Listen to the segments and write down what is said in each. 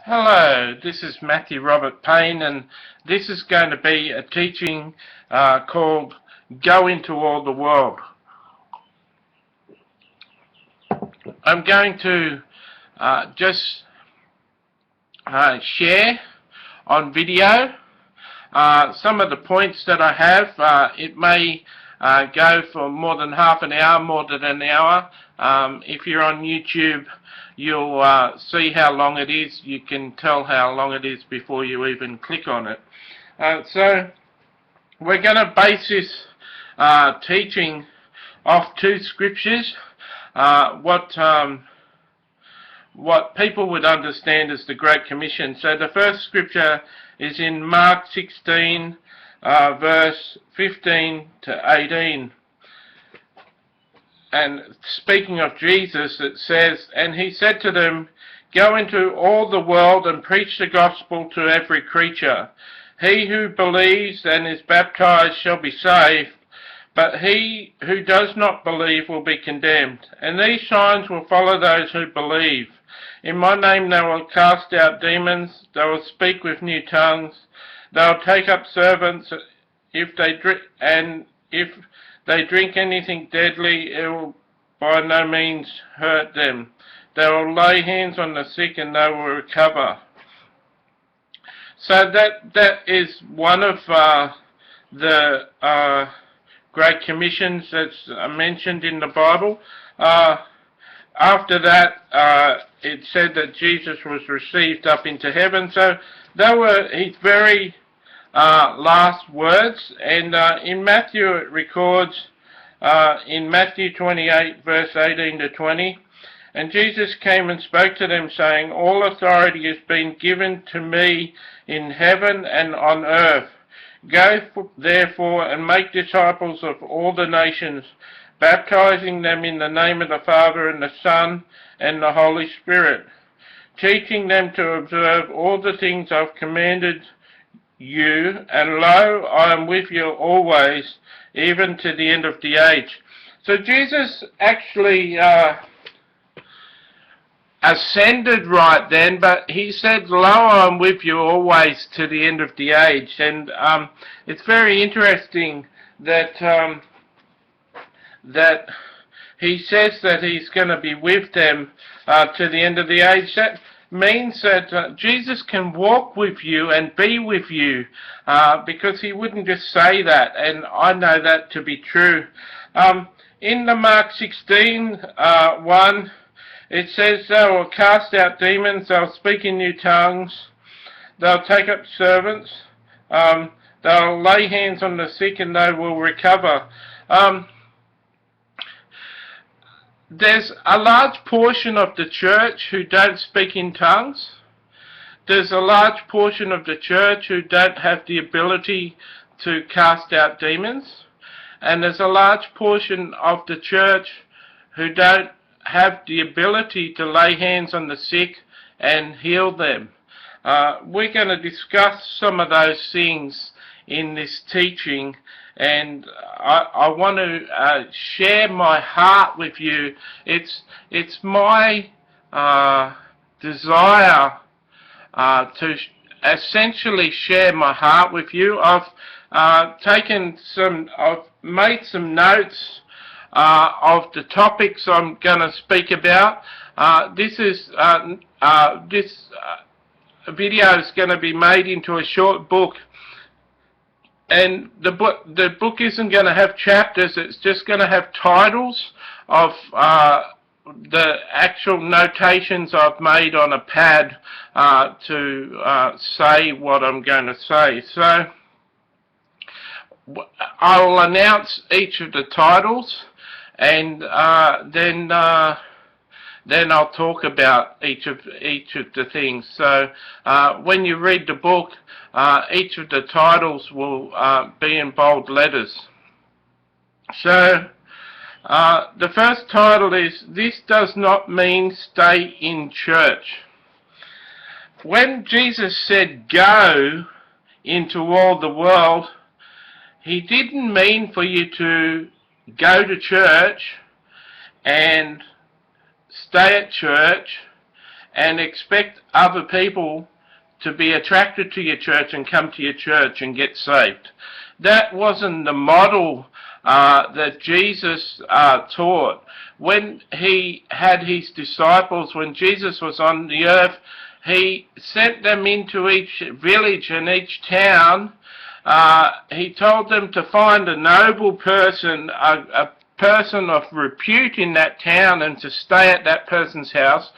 Hello, this is Matthew Robert Payne, and this is going to be a teaching called Go Into All the World. I'm going to just share on video some of the points that I have. It may go for more than half an hour, more than an hour. If you're on YouTube, you'll see how long it is. You can tell how long it is before you even click on it. So we're going to base this teaching off two scriptures. What people would understand as the Great Commission. So the first scripture is in Mark 16, verse 15 to 18. And speaking of Jesus, it says, "And he said to them, Go into all the world and preach the gospel to every creature. He who believes and is baptized shall be saved, but he who does not believe will be condemned. And these signs will follow those who believe. In my name they will cast out demons, they will speak with new tongues, they will take up serpents, if they drink anything deadly, it will by no means hurt them. They will lay hands on the sick and they will recover." So that is one of the Great Commissions that's mentioned in the Bible. After that, it said that Jesus was received up into heaven. So they were his very last words. And in Matthew it records, in Matthew 28 verse 18 to 20, "And Jesus came and spoke to them, saying, All authority has been given to me in heaven and on earth. Go therefore and make disciples of all the nations, baptizing them in the name of the Father and the Son and the Holy Spirit, teaching them to observe all the things I've commanded you, and lo, I am with you always, even to the end of the age." So Jesus actually ascended right then, but he said, "Lo, I am with you always to the end of the age." And it's very interesting that that he says that he's going to be with them to the end of the age. That means that Jesus can walk with you and be with you, because he wouldn't just say that, and I know that to be true. In the Mark 16, 1, it says, "They will cast out demons, they'll speak in new tongues, they'll take up servants, they'll lay hands on the sick and they will recover." There's a large portion of the church who don't speak in tongues. There's a large portion of the church who don't have the ability to cast out demons. And there's a large portion of the church who don't have the ability to lay hands on the sick and heal them. We're going to discuss some of those things in this teaching, and I want to share my heart with you. It's my desire to essentially share my heart with you. I've made some notes of the topics I'm going to speak about. This video is going to be made into a short book. And the book isn't going to have chapters, it's just going to have titles of the actual notations I've made on a pad to say what I'm going to say. So I'll announce each of the titles, and then I'll talk about each of the things. So when you read the book, each of the titles will be in bold letters. So the first title is, "This Does Not Mean Stay in Church." When Jesus said go into all the world, he didn't mean for you to go to church and stay at church and expect other people to be attracted to your church and come to your church and get saved. That wasn't the model that Jesus taught. When he had his disciples, when Jesus was on the earth, he sent them into each village and each town. He told them to find a noble person, a person of repute in that town, and to stay at that person's house.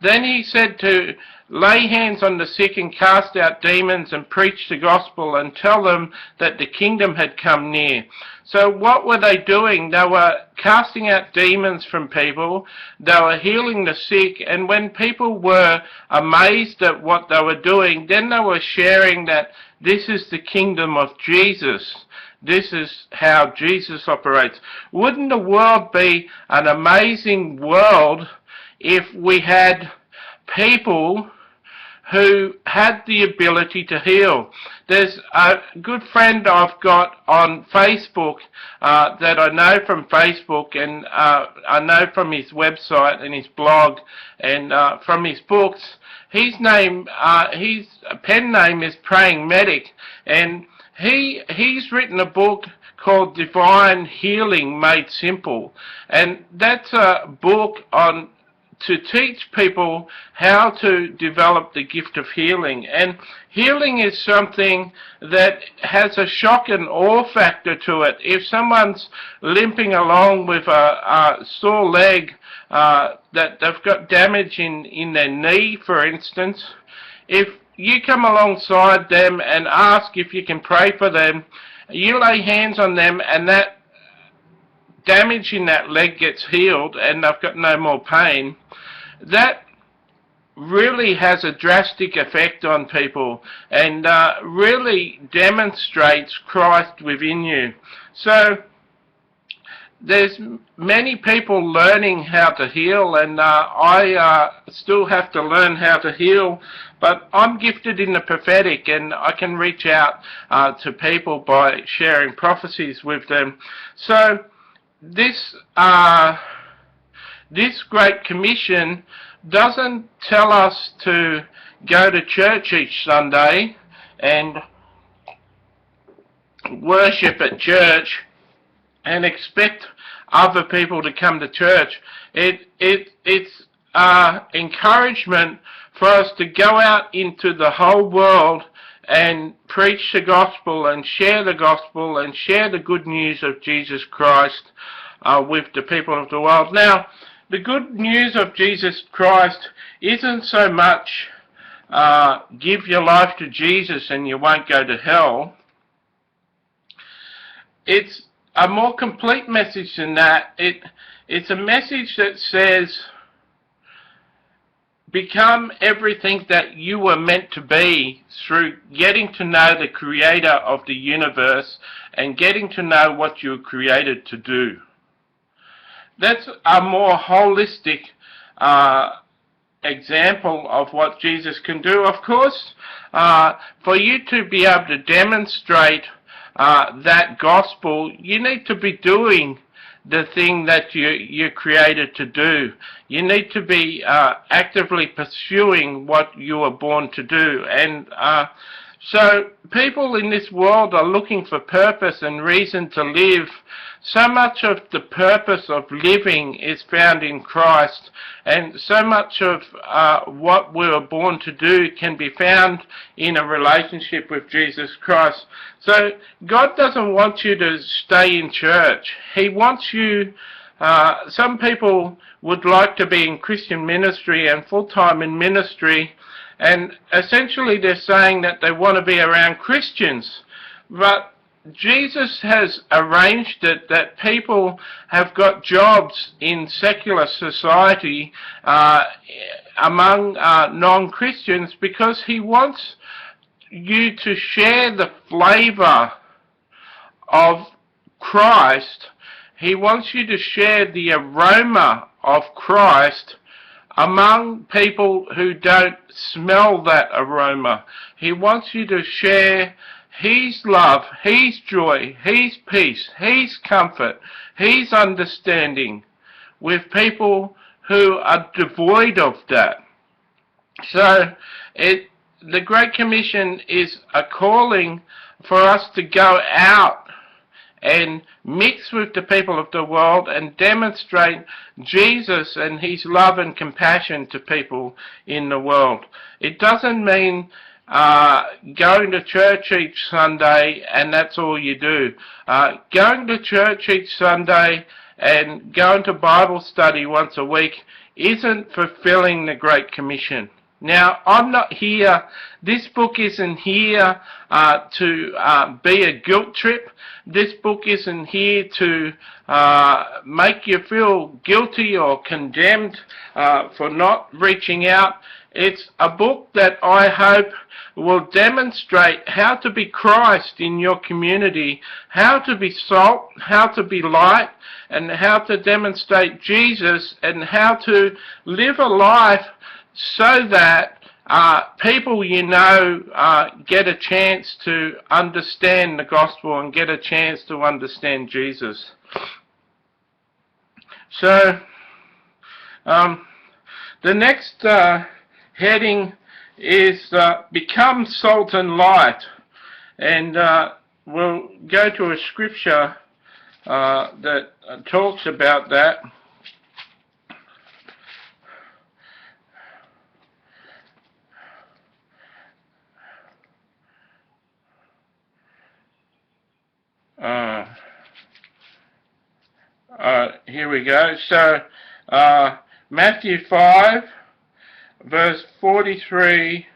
Then he said to lay hands on the sick and cast out demons and preach the gospel and tell them that the kingdom had come near. So what were they doing? They were casting out demons from people, they were healing the sick, and when people were amazed at what they were doing, then they were sharing that this is the kingdom of Jesus. This is how Jesus operates. Wouldn't the world be an amazing world if we had people who had the ability to heal? There's a good friend I've got on Facebook that I know from Facebook, and I know from his website and his blog and from his books. His pen name is Praying Medic, and he's written a book called Divine Healing Made Simple, and that's a book on to teach people how to develop the gift of healing. And healing is something that has a shock and awe factor to it. If someone's limping along with a sore leg, that they've got damage in their knee, for instance, if you come alongside them and ask if you can pray for them, you lay hands on them and that damage in that leg gets healed and they've got no more pain. That really has a drastic effect on people and really demonstrates Christ within you. So there's many people learning how to heal, and I still have to learn how to heal, but I'm gifted in the prophetic and I can reach out to people by sharing prophecies with them. So this Great Commission doesn't tell us to go to church each Sunday and worship at church and expect other people to come to church. It's encouragement for us to go out into the whole world and preach the gospel and share the good news of Jesus Christ with the people of the world. Now, the good news of Jesus Christ isn't so much give your life to Jesus and you won't go to hell. It's a more complete message than that. It's a message that says, become everything that you were meant to be through getting to know the Creator of the universe and getting to know what you were created to do. That's a more holistic example of what Jesus can do. Of course, for you to be able to demonstrate that gospel, you need to be doing the thing that you're created to do. You need to be actively pursuing what you were born to do. And so people in this world are looking for purpose and reason to live. So much of the purpose of living is found in Christ, and so much of what we were born to do can be found in a relationship with Jesus Christ. So God doesn't want you to stay in church. He wants you, some people would like to be in Christian ministry and full-time in ministry, and essentially they're saying that they want to be around Christians. But Jesus has arranged it that people have got jobs in secular society among non-Christians, because he wants you to share the flavour of Christ. He wants you to share the aroma of Christ among people who don't smell that aroma. He wants you to share His love, His joy, His peace, His comfort, His understanding with people who are devoid of that. So the Great Commission is a calling for us to go out and mix with the people of the world and demonstrate Jesus and his love and compassion to people in the world. It doesn't mean going to church each Sunday and that's all you do. Going to church each Sunday and going to Bible study once a week isn't fulfilling the Great Commission. Now, I'm not here, this book isn't here to be a guilt trip. This book isn't here to make you feel guilty or condemned for not reaching out. It's a book that I hope will demonstrate how to be Christ in your community, how to be salt, how to be light, and how to demonstrate Jesus, and how to live a life so that people you know get a chance to understand the gospel and get a chance to understand Jesus. So, the next heading is Become Salt and Light. And we'll go to a scripture that talks about that. Here we go. So, Matthew 5, verse 43,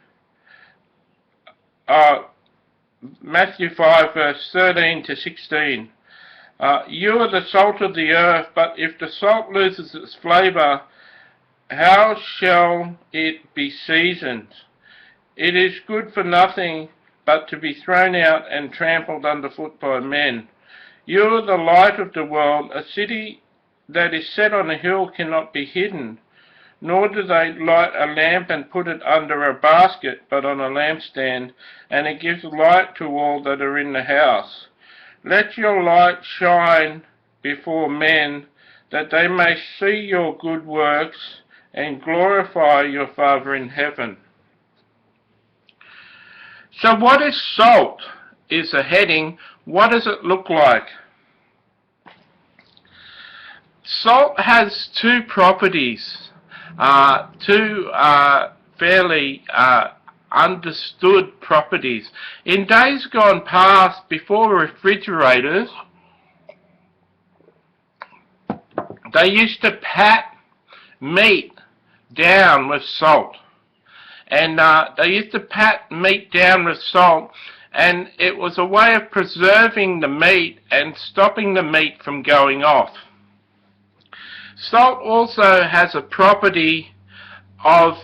Matthew 5, verse 13 to 16. You are the salt of the earth, but if the salt loses its flavour, how shall it be seasoned? It is good for nothing but to be thrown out and trampled underfoot by men. You are the light of the world. A city that is set on a hill cannot be hidden, nor do they light a lamp and put it under a basket, but on a lampstand, and it gives light to all that are in the house. Let your light shine before men, that they may see your good works and glorify your Father in heaven. So what is salt? Is a heading. What does it look like? Salt has two properties, two fairly understood properties. In days gone past, before refrigerators, they used to pat meat down with salt. And they used to pat meat down with salt, and it was a way of preserving the meat and stopping the meat from going off. Salt also has a property of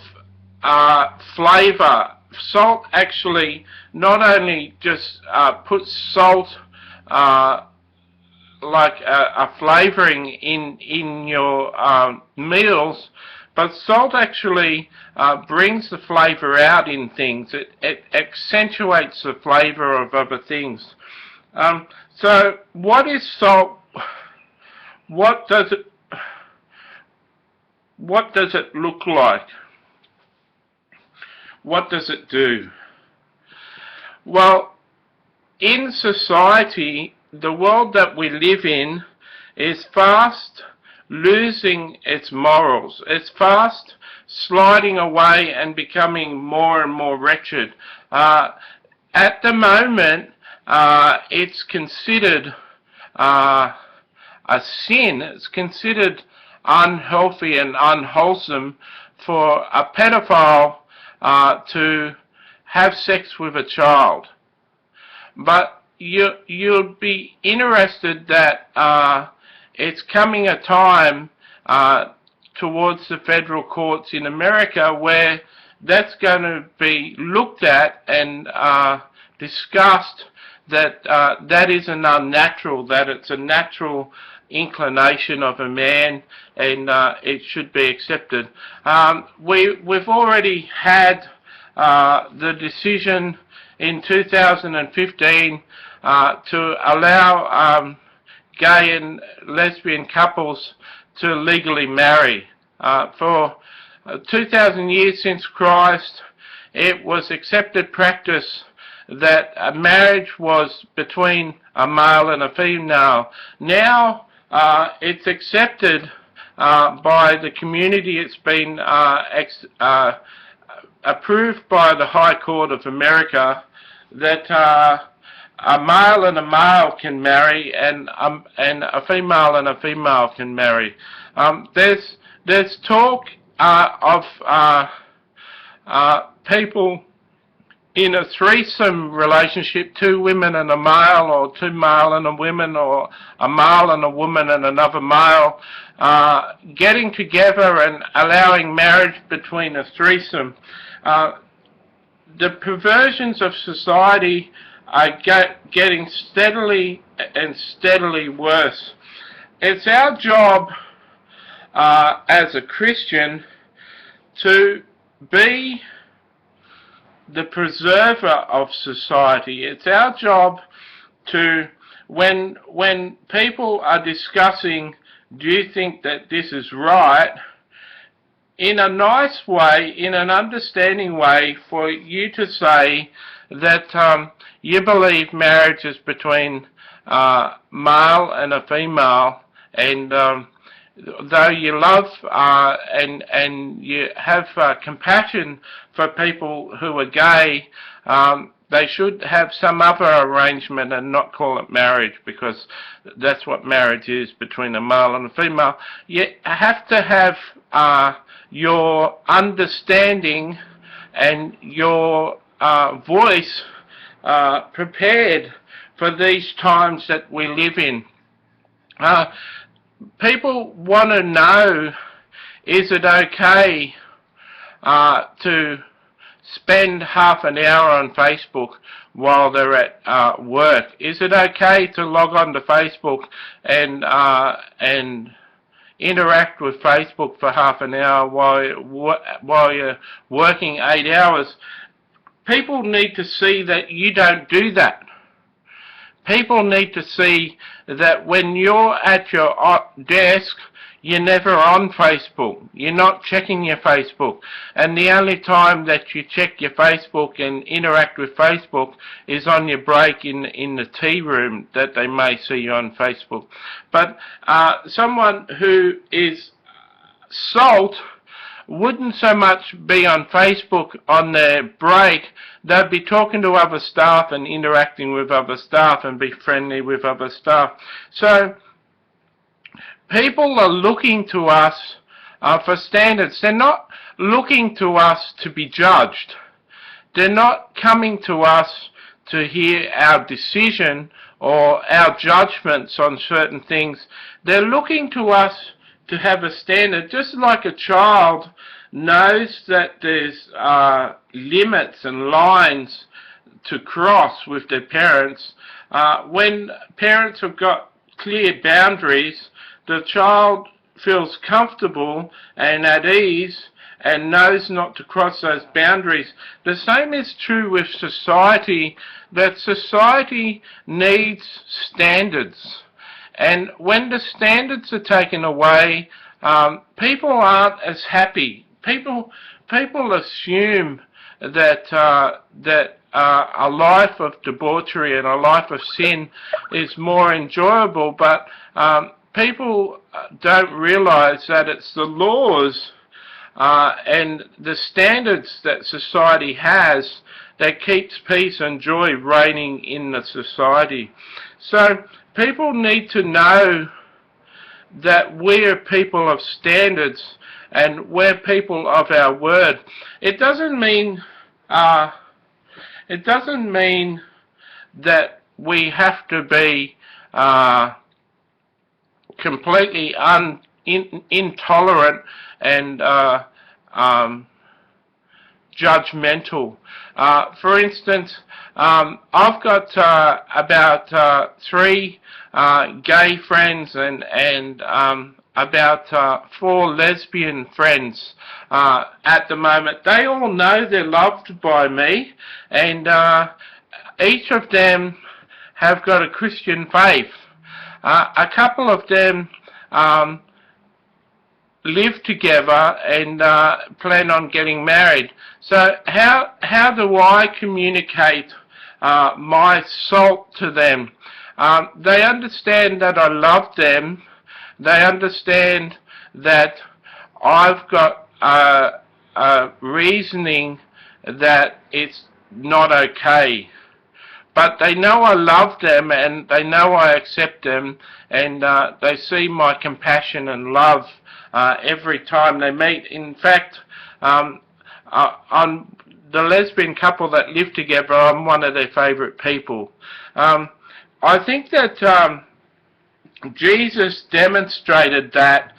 flavour. Salt actually not only just puts salt like a flavouring in your meals, but salt actually brings the flavour out in things. It accentuates the flavour of other things. So what is salt? What does it look like? What does it do? Well, in society, the world that we live in is fast losing its morals. It's fast sliding away and becoming more and more wretched. At the moment, it's considered a sin. It's considered unhealthy and unwholesome for a pedophile to have sex with a child. But you'll be interested that it's coming a time towards the federal courts in America where that's going to be looked at and discussed, that that isn't unnatural, that it's a natural inclination of a man, and it should be accepted. We've already had the decision in 2015 to allow gay and lesbian couples to legally marry. For 2,000 years since Christ, it was accepted practice that a marriage was between a male and a female. Now it's accepted by the community. It's been approved by the High Court of America that a male and a male can marry, and a female and a female can marry. There's talk of people in a threesome relationship, two women and a male, or two male and a woman, or a male and a woman and another male, getting together and allowing marriage between a threesome. The perversions of society are getting steadily and steadily worse. It's our job as a Christian to be the preserver of society. It's our job to, when people are discussing, do you think that this is right, in a nice way, in an understanding way, for you to say that you believe marriage is between male and a female, and though you love and you have compassion for people who are gay, they should have some other arrangement and not call it marriage, because that's what marriage is, between a male and a female. You have to have your understanding and your voice prepared for these times that we live in. People want to know, is it okay to spend half an hour on Facebook while they're at work? Is it okay to log on to Facebook and interact with Facebook for half an hour while you're working 8 hours? People need to see that you don't do that. People need to see that when you're at your desk, you're never on Facebook. You're not checking your Facebook. And the only time that you check your Facebook and interact with Facebook is on your break in the tea room, that they may see you on Facebook. But someone who is salt wouldn't so much be on Facebook on their break. They'd be talking to other staff and interacting with other staff and be friendly with other staff. So people are looking to us for standards. They're not looking to us to be judged. They're not coming to us to hear our decision or our judgments on certain things. They're looking to us to have a standard, just like a child knows that there's limits and lines to cross with their parents. When parents have got clear boundaries, the child feels comfortable and at ease and knows not to cross those boundaries. The same is true with society, that society needs standards. And when the standards are taken away, people aren't as happy. People assume that a life of debauchery and a life of sin is more enjoyable, but people don't realize that it's the laws and the standards that society has that keeps peace and joy reigning in the society. So people need to know that we're people of standards and we're people of our word. It doesn't mean that we have to be completely intolerant and judgmental. For instance, I've got about 3 gay friends and about 4 lesbian friends at the moment. They all know they're loved by me, and each of them have got a Christian faith. A couple of them live together and plan on getting married. So how do I communicate my salt to them? They understand that I love them. They understand that I've got a reasoning that it's not okay. But they know I love them and they know I accept them, and they see my compassion and love every time they meet. In fact, on the lesbian couple that live together, I'm one of their favourite people. I think that Jesus demonstrated that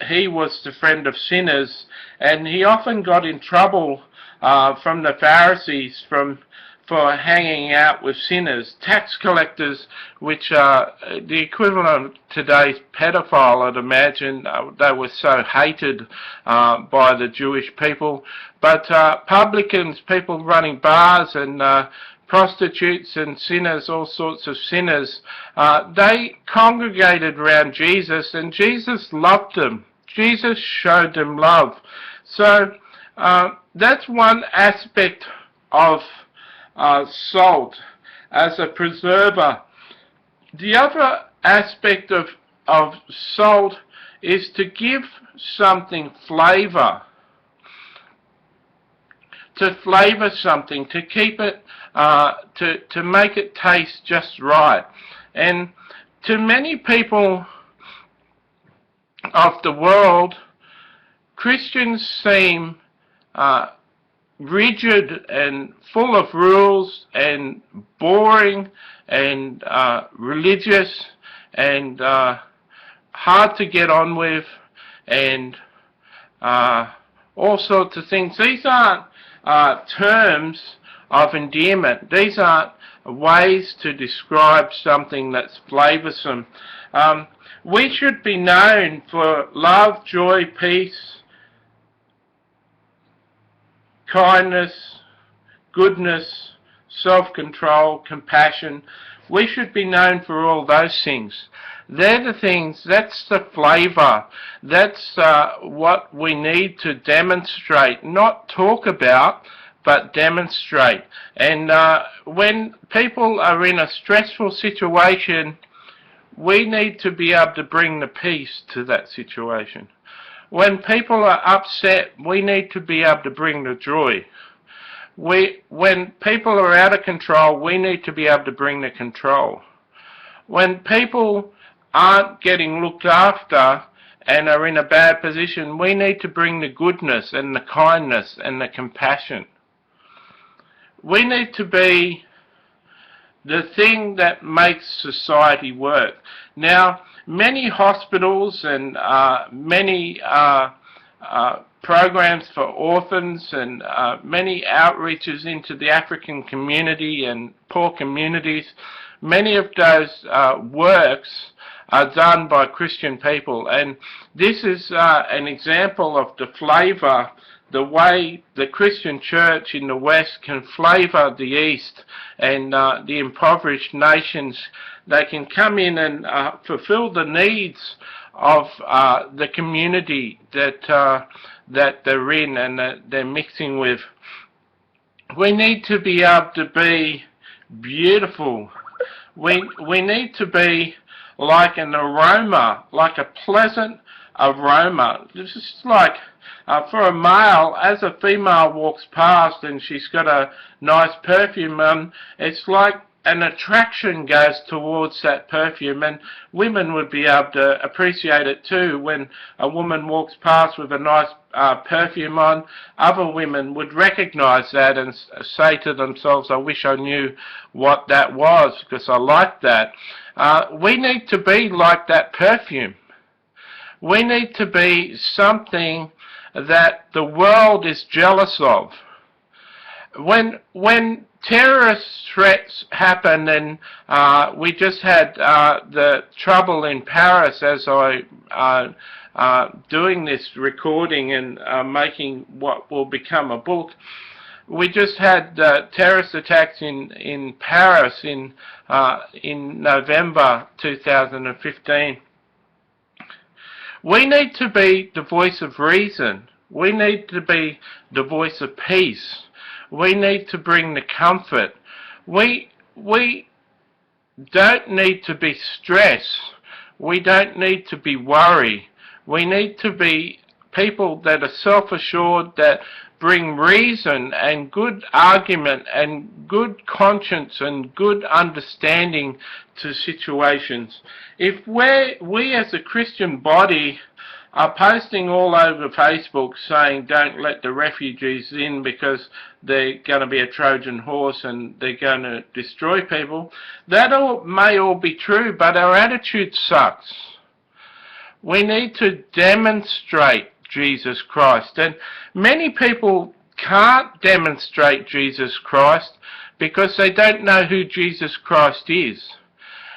he was the friend of sinners, and he often got in trouble from the Pharisees for hanging out with sinners, tax collectors, which are the equivalent of today's pedophile, I'd imagine. They were so hated by the Jewish people. But publicans, people running bars, and prostitutes and sinners, all sorts of sinners, they congregated around Jesus, and Jesus loved them. Jesus showed them love. So that's one aspect of salt as a preserver. The other aspect of salt is to give something flavour. To flavour something, to keep it, to make it taste just right. And to many people of the world, Christians seem rigid and full of rules and boring and religious and hard to get on with, and all sorts of things. These aren't terms of endearment. These aren't ways to describe something that's flavoursome. We should be known for love, joy, peace, kindness, goodness, self-control, compassion. We should be known for all those things. They're the things, that's the flavour, that's what we need to demonstrate, not talk about, but demonstrate. And when people are in a stressful situation, we need to be able to bring the peace to that situation. When people are upset, we need to be able to bring the joy. When people are out of control, we need to be able to bring the control. When people aren't getting looked after and are in a bad position, we need to bring the goodness and the kindness and the compassion. We need to be the thing that makes society work. Now, many hospitals and many programs for orphans and many outreaches into the African community and poor communities, many of those works are done by Christian people, and this is an example of the flavour, the way the Christian church in the West can flavour the East and the impoverished nations. They can come in and fulfil the needs of the community that they're in and that they're mixing with. We need to be able to be beautiful. We need to be like an aroma, like a pleasant aroma. This is like for a male, as a female walks past and she's got a nice perfume on, it's like an attraction goes towards that perfume, and women would be able to appreciate it too. When a woman walks past with a nice perfume on, other women would recognise that and say to themselves, I wish I knew what that was because I like that. We need to be like that perfume. We need to be something that the world is jealous of. When terrorist threats happen, and we just had the trouble in Paris as I doing this recording and making what will become a book. We just had terrorist attacks in Paris in November 2015. We need to be the voice of reason. We need to be the voice of peace. We need to bring the comfort. We don't need to be stressed. We don't need to be worried. We need to be people that are self-assured, that bring reason and good argument and good conscience and good understanding to situations. If we as a Christian body are posting all over Facebook saying don't let the refugees in because they're going to be a Trojan horse and they're going to destroy people, that may all be true, but our attitude sucks. We need to demonstrate Jesus Christ, and many people can't demonstrate Jesus Christ because they don't know who Jesus Christ is.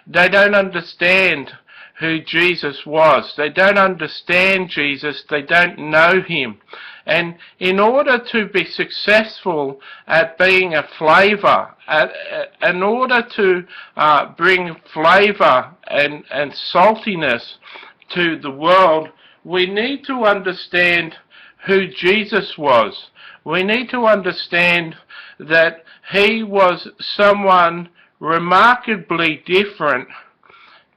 They don't understand who Jesus was. They don't understand Jesus. They don't know him. And in order to be successful at being a flavour, in order to bring flavour and saltiness to the world, we need to understand who Jesus was. We need to understand that he was someone remarkably different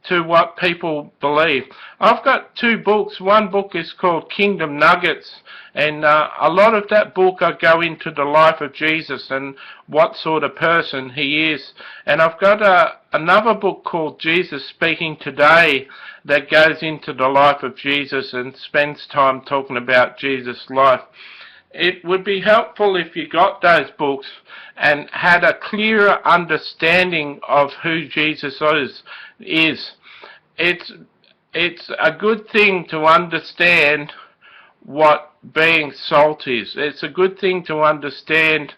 to what people believe. I've got 2 books. One book is called Kingdom Nuggets, and a lot of that book I go into the life of Jesus and what sort of person he is. And I've got another book called Jesus Speaking Today that goes into the life of Jesus and spends time talking about Jesus' life. It would be helpful if you got those books and had a clearer understanding of who Jesus is. It's a good thing to understand what being salt is. It's a good thing to understand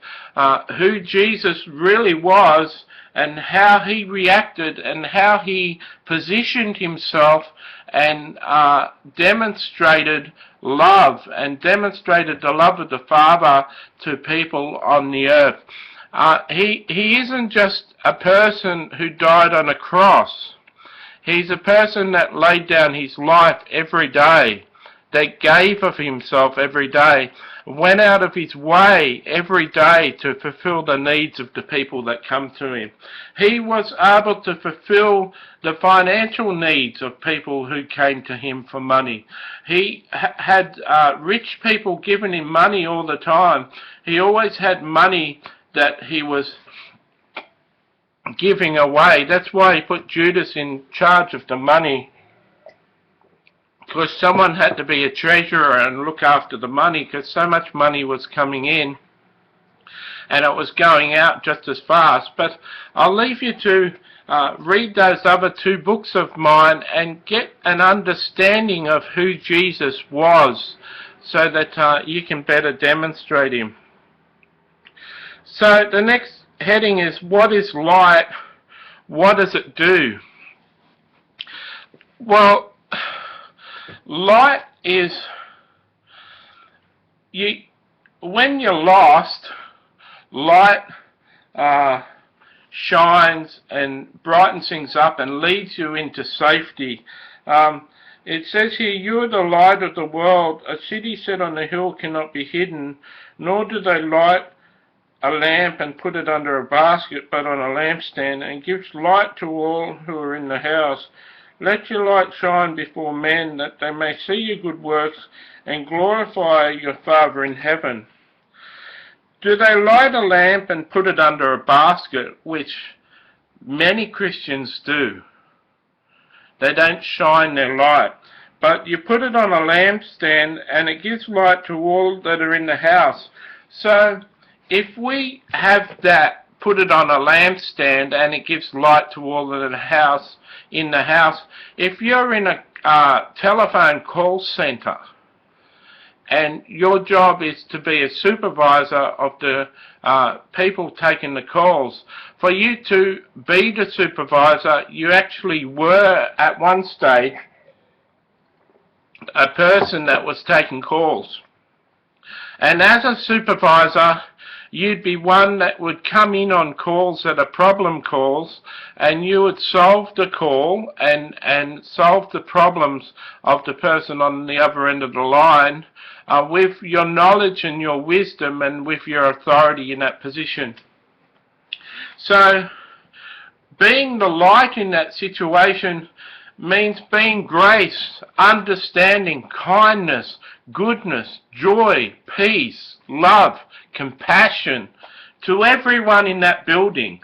who Jesus really was and how he reacted and how he positioned himself and demonstrated love and demonstrated the love of the Father to people on the earth. He isn't just a person who died on a cross. He's a person that laid down his life every day, that gave of himself every day, went out of his way every day to fulfill the needs of the people that come to him. He was able to fulfill the financial needs of people who came to him for money. He had rich people giving him money all the time. He always had money that he was giving away. That's why he put Judas in charge of the money, because someone had to be a treasurer and look after the money, because so much money was coming in and it was going out just as fast. But I'll leave you to read those other 2 books of mine and get an understanding of who Jesus was so that you can better demonstrate him. So the next heading is, what is light? What does it do? Well, light is, when you're lost, light shines and brightens things up and leads you into safety. It says here, you are the light of the world. A city set on a hill cannot be hidden, nor do they light a lamp and put it under a basket, but on a lampstand, and gives light to all who are in the house. Let your light shine before men, that they may see your good works and glorify your Father in heaven. Do they light a lamp and put it under a basket, which many Christians do? They don't shine their light, but you put it on a lampstand and it gives light to all that are in the house. So if we have that, put it on a lampstand and it gives light to all that are in the house. If you're in a telephone call centre and your job is to be a supervisor of the people taking the calls, for you to be the supervisor, you actually were at one stage a person that was taking calls. And as a supervisor, you'd be one that would come in on calls that are problem calls, and you would solve the call and solve the problems of the person on the other end of the line with your knowledge and your wisdom and with your authority in that position. So, being the light in that situation means being grace, understanding, kindness, goodness, joy, peace, love, compassion to everyone in that building.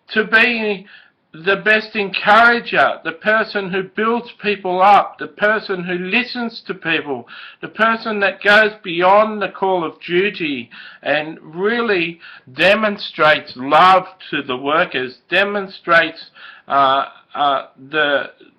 To be the best encourager, the person who builds people up, the person who listens to people, the person that goes beyond the call of duty and really demonstrates love to the workers, demonstrates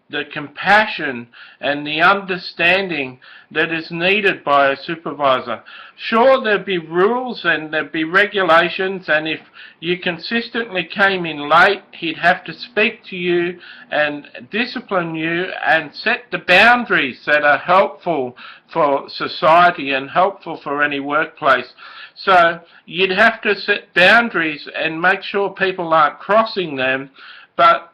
the compassion and the understanding that is needed by a supervisor. Sure, there'd be rules and there'd be regulations, and if you consistently came in late, he'd have to speak to you and discipline you and set the boundaries that are helpful for society and helpful for any workplace. So you'd have to set boundaries and make sure people aren't crossing them, but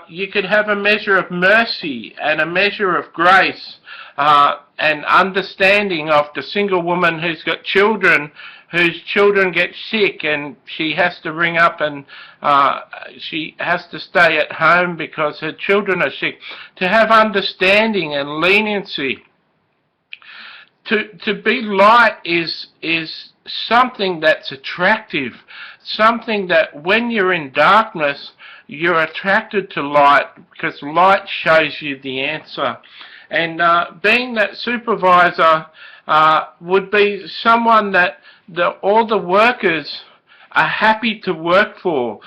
you could have a measure of mercy and a measure of grace and understanding of the single woman who's got children, whose children get sick and she has to ring up and she has to stay at home because her children are sick. To have understanding and leniency. To be light is something that's attractive, something that when you're in darkness, you're attracted to light because light shows you the answer. And being that supervisor would be someone that all the workers are happy to work for.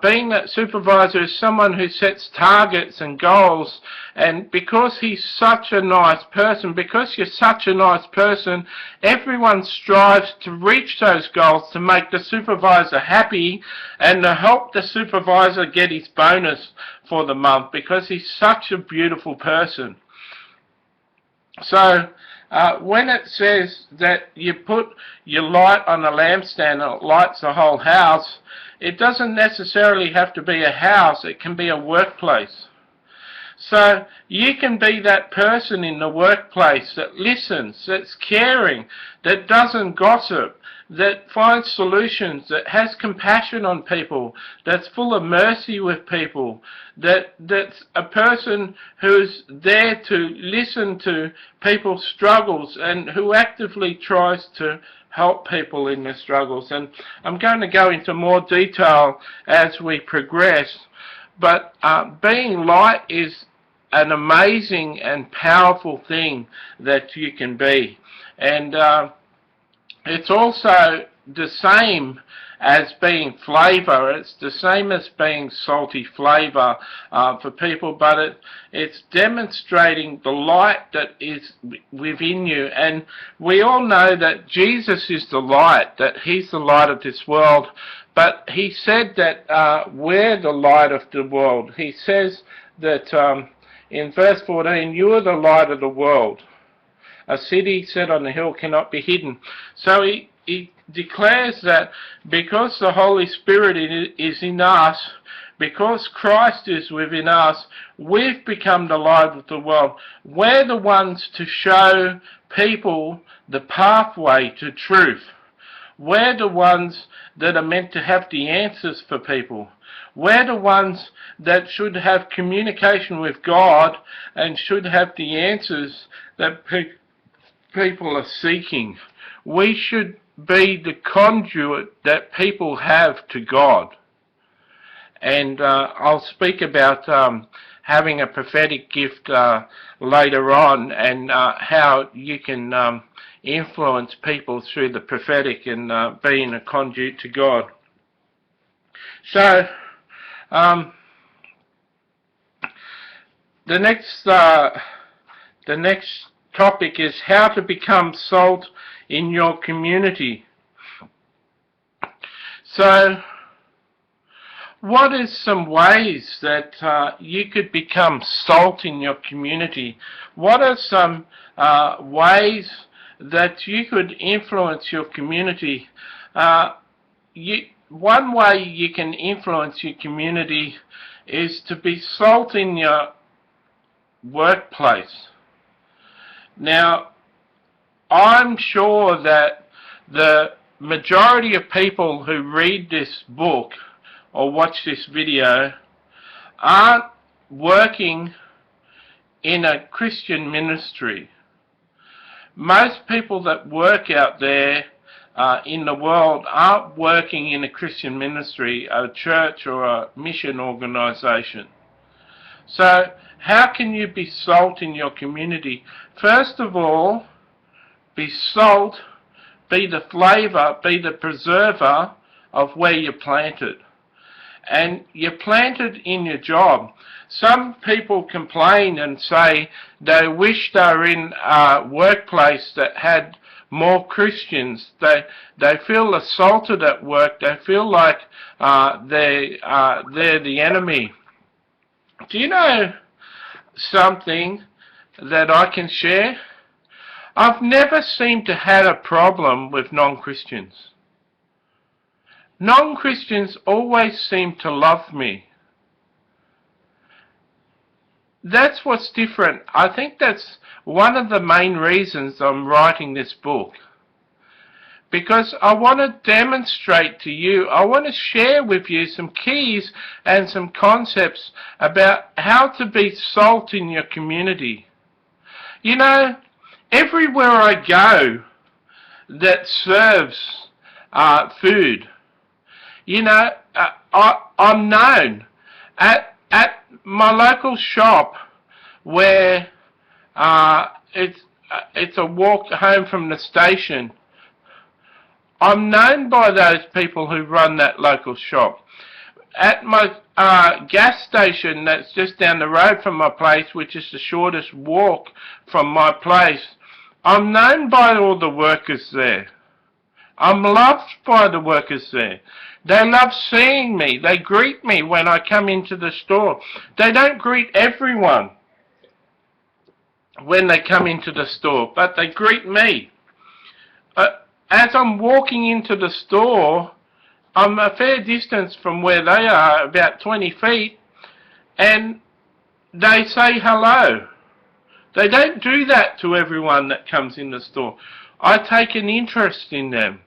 Being that supervisor is someone who sets targets and goals, and because he's such a nice person, because you're such a nice person, everyone strives to reach those goals to make the supervisor happy and to help the supervisor get his bonus for the month because he's such a beautiful person. So when it says that you put your light on a lampstand and it lights the whole house, it doesn't necessarily have to be a house, it can be a workplace. So you can be that person in the workplace that listens, that's caring, that doesn't gossip, that finds solutions, that has compassion on people, that's full of mercy with people, that's a person who's there to listen to people's struggles and who actively tries to help people in their struggles. And I'm going to go into more detail as we progress, but being light is an amazing and powerful thing that you can be. And it's also the same as being flavour. It's the same as being salty flavour for people, but it's demonstrating the light that is within you. And we all know that Jesus is the light, that he's the light of this world. But he said that we're the light of the world. He says that in verse 14, you are the light of the world. A city set on the hill cannot be hidden. So he declares that because the Holy Spirit is in us, because Christ is within us, we've become the light of the world. We're the ones to show people the pathway to truth. We're the ones that are meant to have the answers for people. We're the ones that should have communication with God and should have the answers that people are seeking. We should be the conduit that people have to God. And I'll speak about having a prophetic gift later on, and how you can influence people through the prophetic and being a conduit to God. So the next topic is how to become salt in your community. So what is some ways that you could become salt in your community? What are some ways that you could influence your community? One way you can influence your community is to be salt in your workplace. Now, I'm sure that the majority of people who read this book or watch this video aren't working in a Christian ministry. Most people that work out there in the world aren't working in a Christian ministry, a church or a mission organisation. So how can you be salt in your community? First of all, be salt, be the flavour, be the preserver of where you're planted. And you're planted in your job. Some people complain and say they wish they were in a workplace that had more Christians. They feel assaulted at work. They feel like they're the enemy. Do you know something that I can share? I've never seemed to have a problem with non-Christians. Non-Christians always seem to love me. That's what's different. I think that's one of the main reasons I'm writing this book. Because I want to demonstrate to you, I want to share with you some keys and some concepts about how to be salt in your community. You know, everywhere I go that serves food, you know, I'm known. At my local shop, where it's a walk home from the station, I'm known by those people who run that local shop. At my gas station that's just down the road from my place, which is the shortest walk from my place, I'm known by all the workers there. I'm loved by the workers there. They love seeing me. They greet me when I come into the store. They don't greet everyone when they come into the store, but they greet me. As I'm walking into the store, I'm a fair distance from where they are, about 20 feet, and they say hello. They don't do that to everyone that comes in the store. I take an interest in them.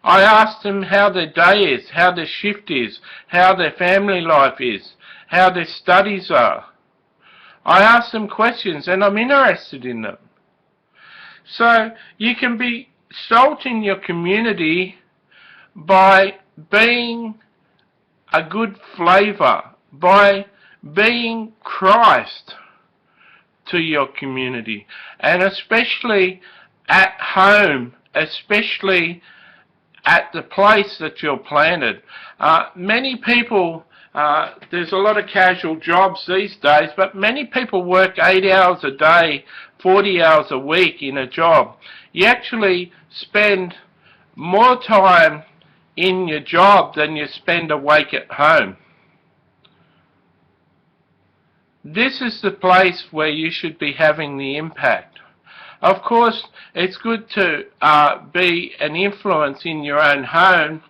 I ask them how their day is, how their shift is, how their family life is, how their studies are. I ask them questions and I'm interested in them. So you can be salt in your community by being a good flavour, by being Christ to your community, and especially at home, especially at the place that you're planted. Many people, there's a lot of casual jobs these days, but many people work 8 hours a day, 40 hours a week in a job. You actually spend more time in your job than you spend awake at home. This is the place where you should be having the impact. Of course, it's good to be an influence in your own home,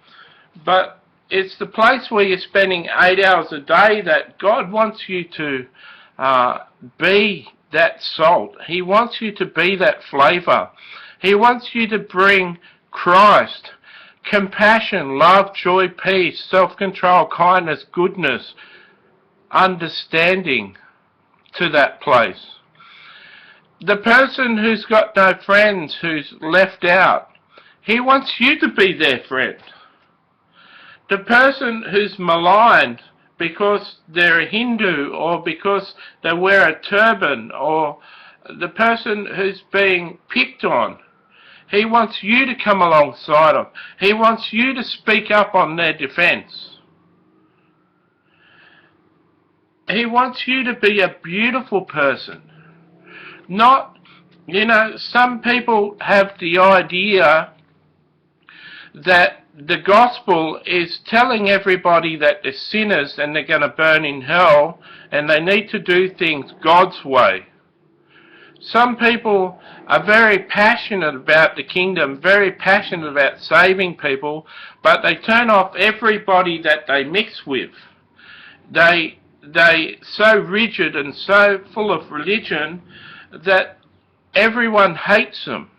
but it's the place where you're spending 8 hours a day that God wants you to be that salt. He wants you to be that flavour. He wants you to bring Christ, compassion, love, joy, peace, self-control, kindness, goodness, understanding to that place. The person who's got no friends, who's left out, he wants you to be their friend. The person who's maligned because they're a Hindu or because they wear a turban, or the person who's being picked on, he wants you to come alongside of. He wants you to speak up on their defense. He wants you to be a beautiful person. Not, you know, some people have the idea that the gospel is telling everybody that they're sinners and they're going to burn in hell and they need to do things God's way. Some people are very passionate about the kingdom, very passionate about saving people, but they turn off everybody that they mix with. They so rigid and so full of religion that everyone hates them.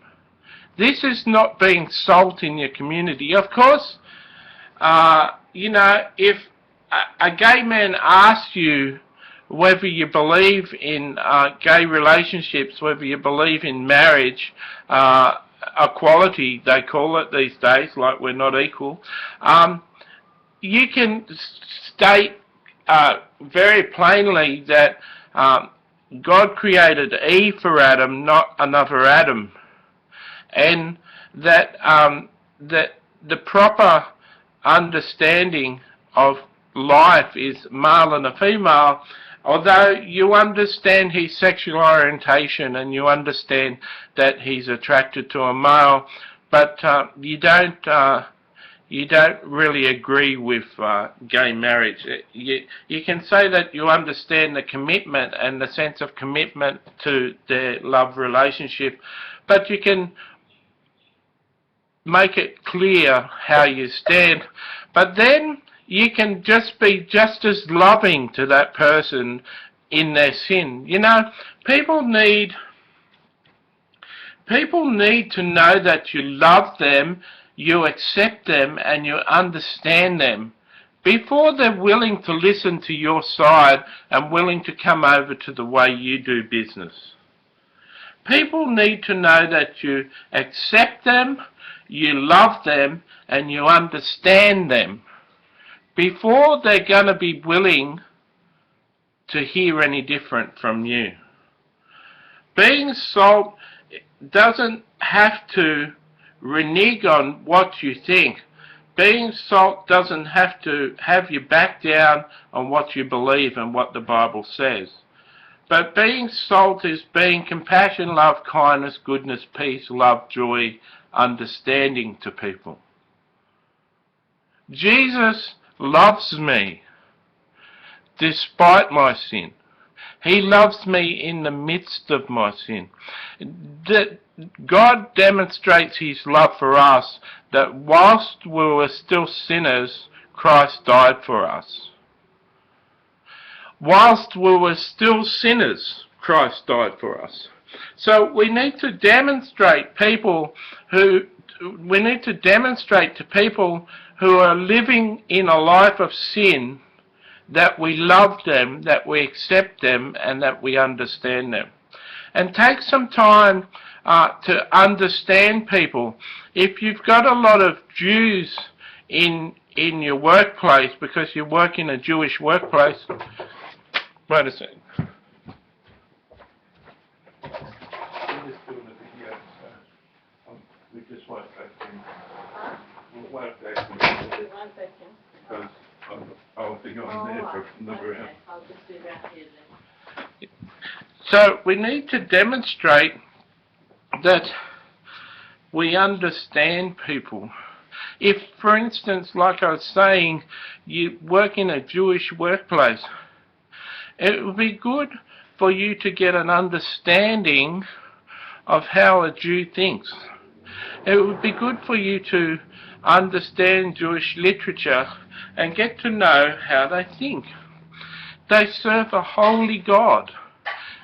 This is not being salt in your community. Of course, if a gay man asks you whether you believe in gay relationships, whether you believe in marriage, equality, they call it these days, like we're not equal, you can state very plainly that God created Eve for Adam, not another Adam, and that that the proper understanding of life is male and a female, although you understand his sexual orientation and you understand that he's attracted to a male, but you don't really agree with gay marriage. You can say that you understand the commitment and the sense of commitment to their love relationship, but you can make it clear how you stand. But then you can just be just as loving to that person in their sin. You know, people need to know that you love them, you accept them, and you understand them before they're willing to listen to your side and willing to come over to the way you do business. People need to know that you accept them, you love them, and you understand them before they're going to be willing to hear any different from you. Being salt doesn't have to renege on what you think. Being salt doesn't have to have you back down on what you believe and what the Bible says. But being salt is being compassion, love, kindness, goodness, peace, love, joy, understanding to people. Jesus loves me despite my sin. He loves me in the midst of my sin. God demonstrates his love for us, that whilst we were still sinners, Christ died for us. Whilst we were still sinners, Christ died for us. So we need to demonstrate to people who are living in a life of sin that we love them, that we accept them, and that we understand them. And take some time to understand people. If you've got a lot of Jews in your workplace, because you work in a Jewish workplace, wait a second. We just won't vacuum. We won't vacuum. Because I'll be going there for another hour. I'll just do that here then. So we need to demonstrate that we understand people. If, for instance, like I was saying, you work in a Jewish workplace, it would be good for you to get an understanding of how a Jew thinks. It would be good for you to understand Jewish literature and get to know how they think. They serve a holy God.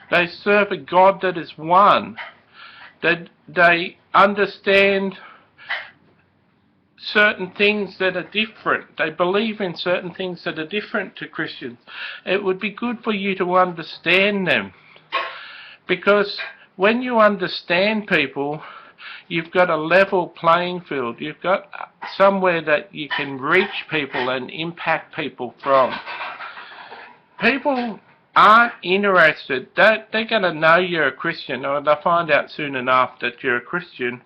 They serve a God that is one. That they understand certain things that are different. They believe in certain things that are different to Christians. It would be good for you to understand them. Because when you understand people, you've got a level playing field. You've got somewhere that you can reach people and impact people from. People aren't interested. They're going to know you're a Christian, or they'll find out soon enough that you're a Christian.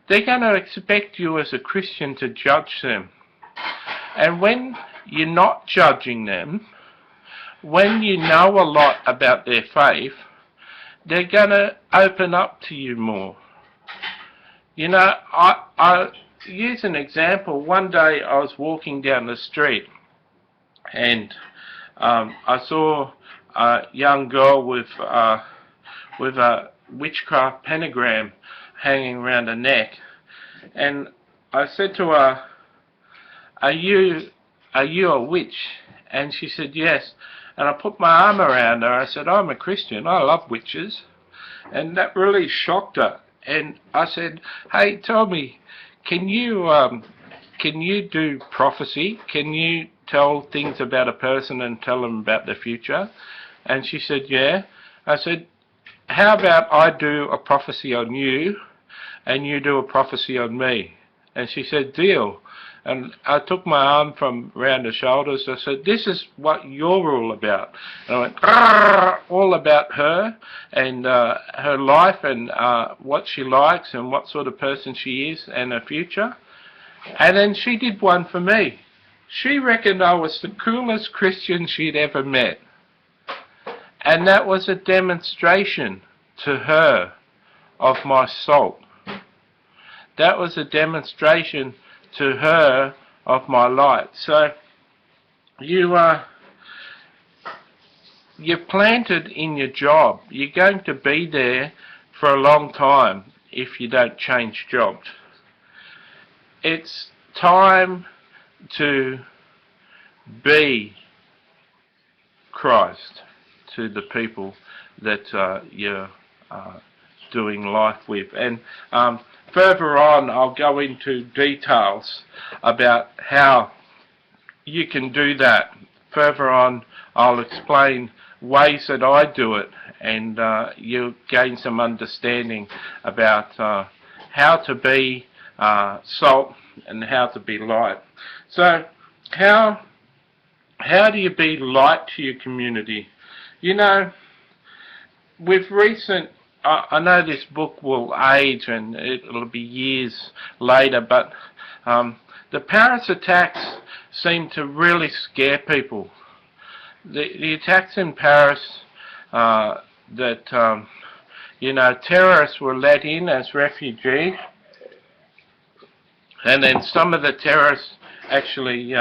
They're going to expect you as a Christian to judge them. And when you're not judging them, when you know a lot about their faith, they're going to open up to you more. You know, I use an example. One day I was walking down the street and I saw a young girl with a witchcraft pentagram hanging around her neck. And I said to her, are you a witch? And she said, yes. And I put my arm around her. I said, I'm a Christian. I love witches. And that really shocked her. And I said, hey, tell me, can you do prophecy? Can you tell things about a person and tell them about the future? And she said, yeah. I said, how about I do a prophecy on you and you do a prophecy on me? And she said, deal. And I took my arm from round her shoulders. I said, this is what you're all about. And I went, all about her and her life and what she likes and what sort of person she is and her future. And then she did one for me. She reckoned I was the coolest Christian she'd ever met. And that was a demonstration to her of my salt. That was a demonstration to her of my light. So you're planted in your job. You're going to be there for a long time if you don't change jobs. It's time to be Christ to the people that you're doing life with. And further on, I'll go into details about how you can do that. Further on, I'll explain ways that I do it, and you'll gain some understanding about how to be salt and how to be light. So, how do you be light to your community? You know, with recent, I know this book will age and it'll be years later, but the Paris attacks seem to really scare people. The attacks in Paris that, you know, terrorists were let in as refugees, and then some of the terrorists actually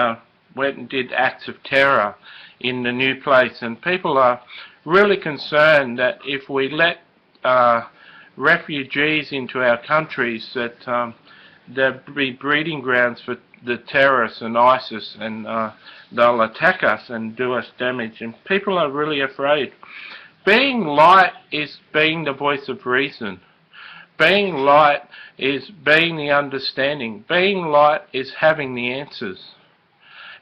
went and did acts of terror in the new place, and people are really concerned that if we let refugees into our countries, that there'll be breeding grounds for the terrorists and ISIS, and they'll attack us and do us damage, and people are really afraid. Being light is being the voice of reason. Being light is being the understanding. Being light is having the answers.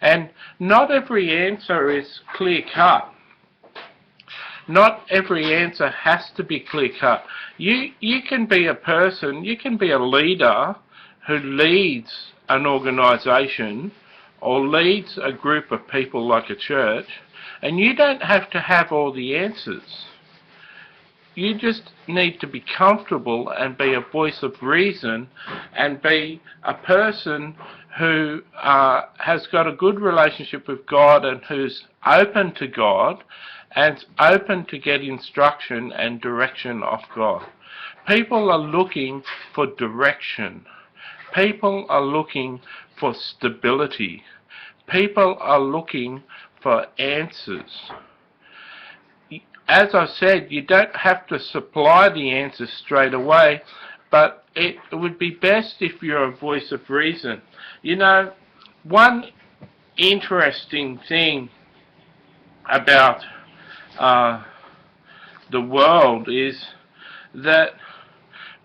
And not every answer is clear-cut. Not every answer has to be clear-cut. You can be a person, you can be a leader who leads an organisation or leads a group of people like a church, and you don't have to have all the answers. You just need to be comfortable and be a voice of reason and be a person who has got a good relationship with God and who's open to God and open to get instruction and direction of God. People are looking for direction. People are looking for stability. People are looking for answers. As I said, you don't have to supply the answers straight away, but it would be best if you're a voice of reason. You know, one interesting thing about the world is that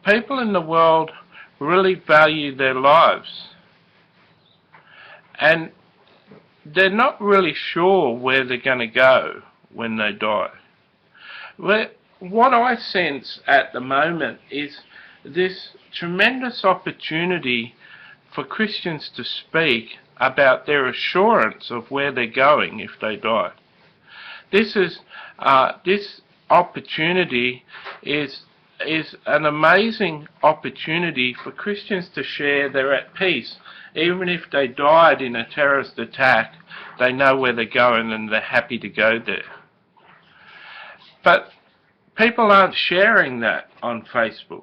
people in the world really value their lives, and they're not really sure where they're going to go when they die. What I sense at the moment is this tremendous opportunity for Christians to speak about their assurance of where they're going if they die. This opportunity is an amazing opportunity for Christians to share they're at peace. Even if they died in a terrorist attack, they know where they're going and they're happy to go there. But people aren't sharing that on Facebook.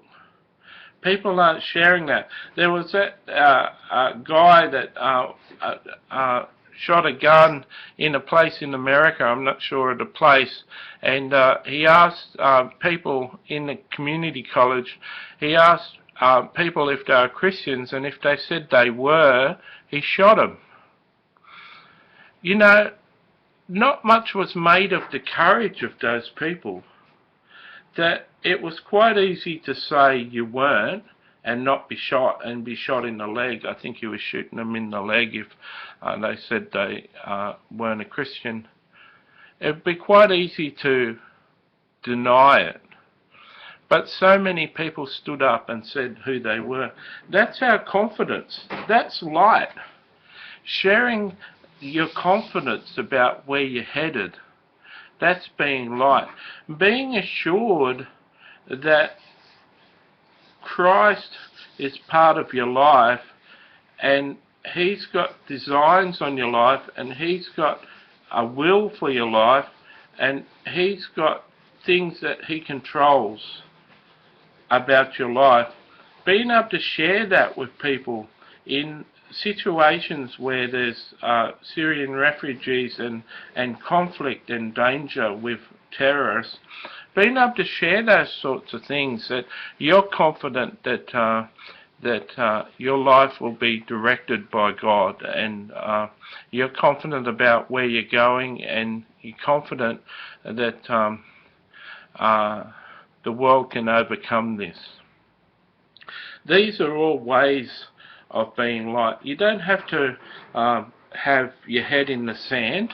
People aren't sharing that. There was a guy that shot a gun in a place in America, I'm not sure of the place, and he asked people in the community college, he asked people if they were Christians, and if they said they were, he shot them. You know, not much was made of the courage of those people, that it was quite easy to say you weren't and not be shot, and be shot in the leg. I think he was shooting them in the leg if they said they weren't a Christian. It would be quite easy to deny it. But so many people stood up and said who they were. That's our confidence. That's light. Sharing your confidence about where you're headed. That's being light. Being assured that Christ is part of your life, and He's got designs on your life, and He's got a will for your life, and He's got things that He controls about your life. Being able to share that with people in situations where there's Syrian refugees and conflict and danger with terrorists, being able to share those sorts of things, that you're confident that your life will be directed by God, and you're confident about where you're going, and you're confident that the world can overcome this. These are all ways of being light. You don't have to have your head in the sand.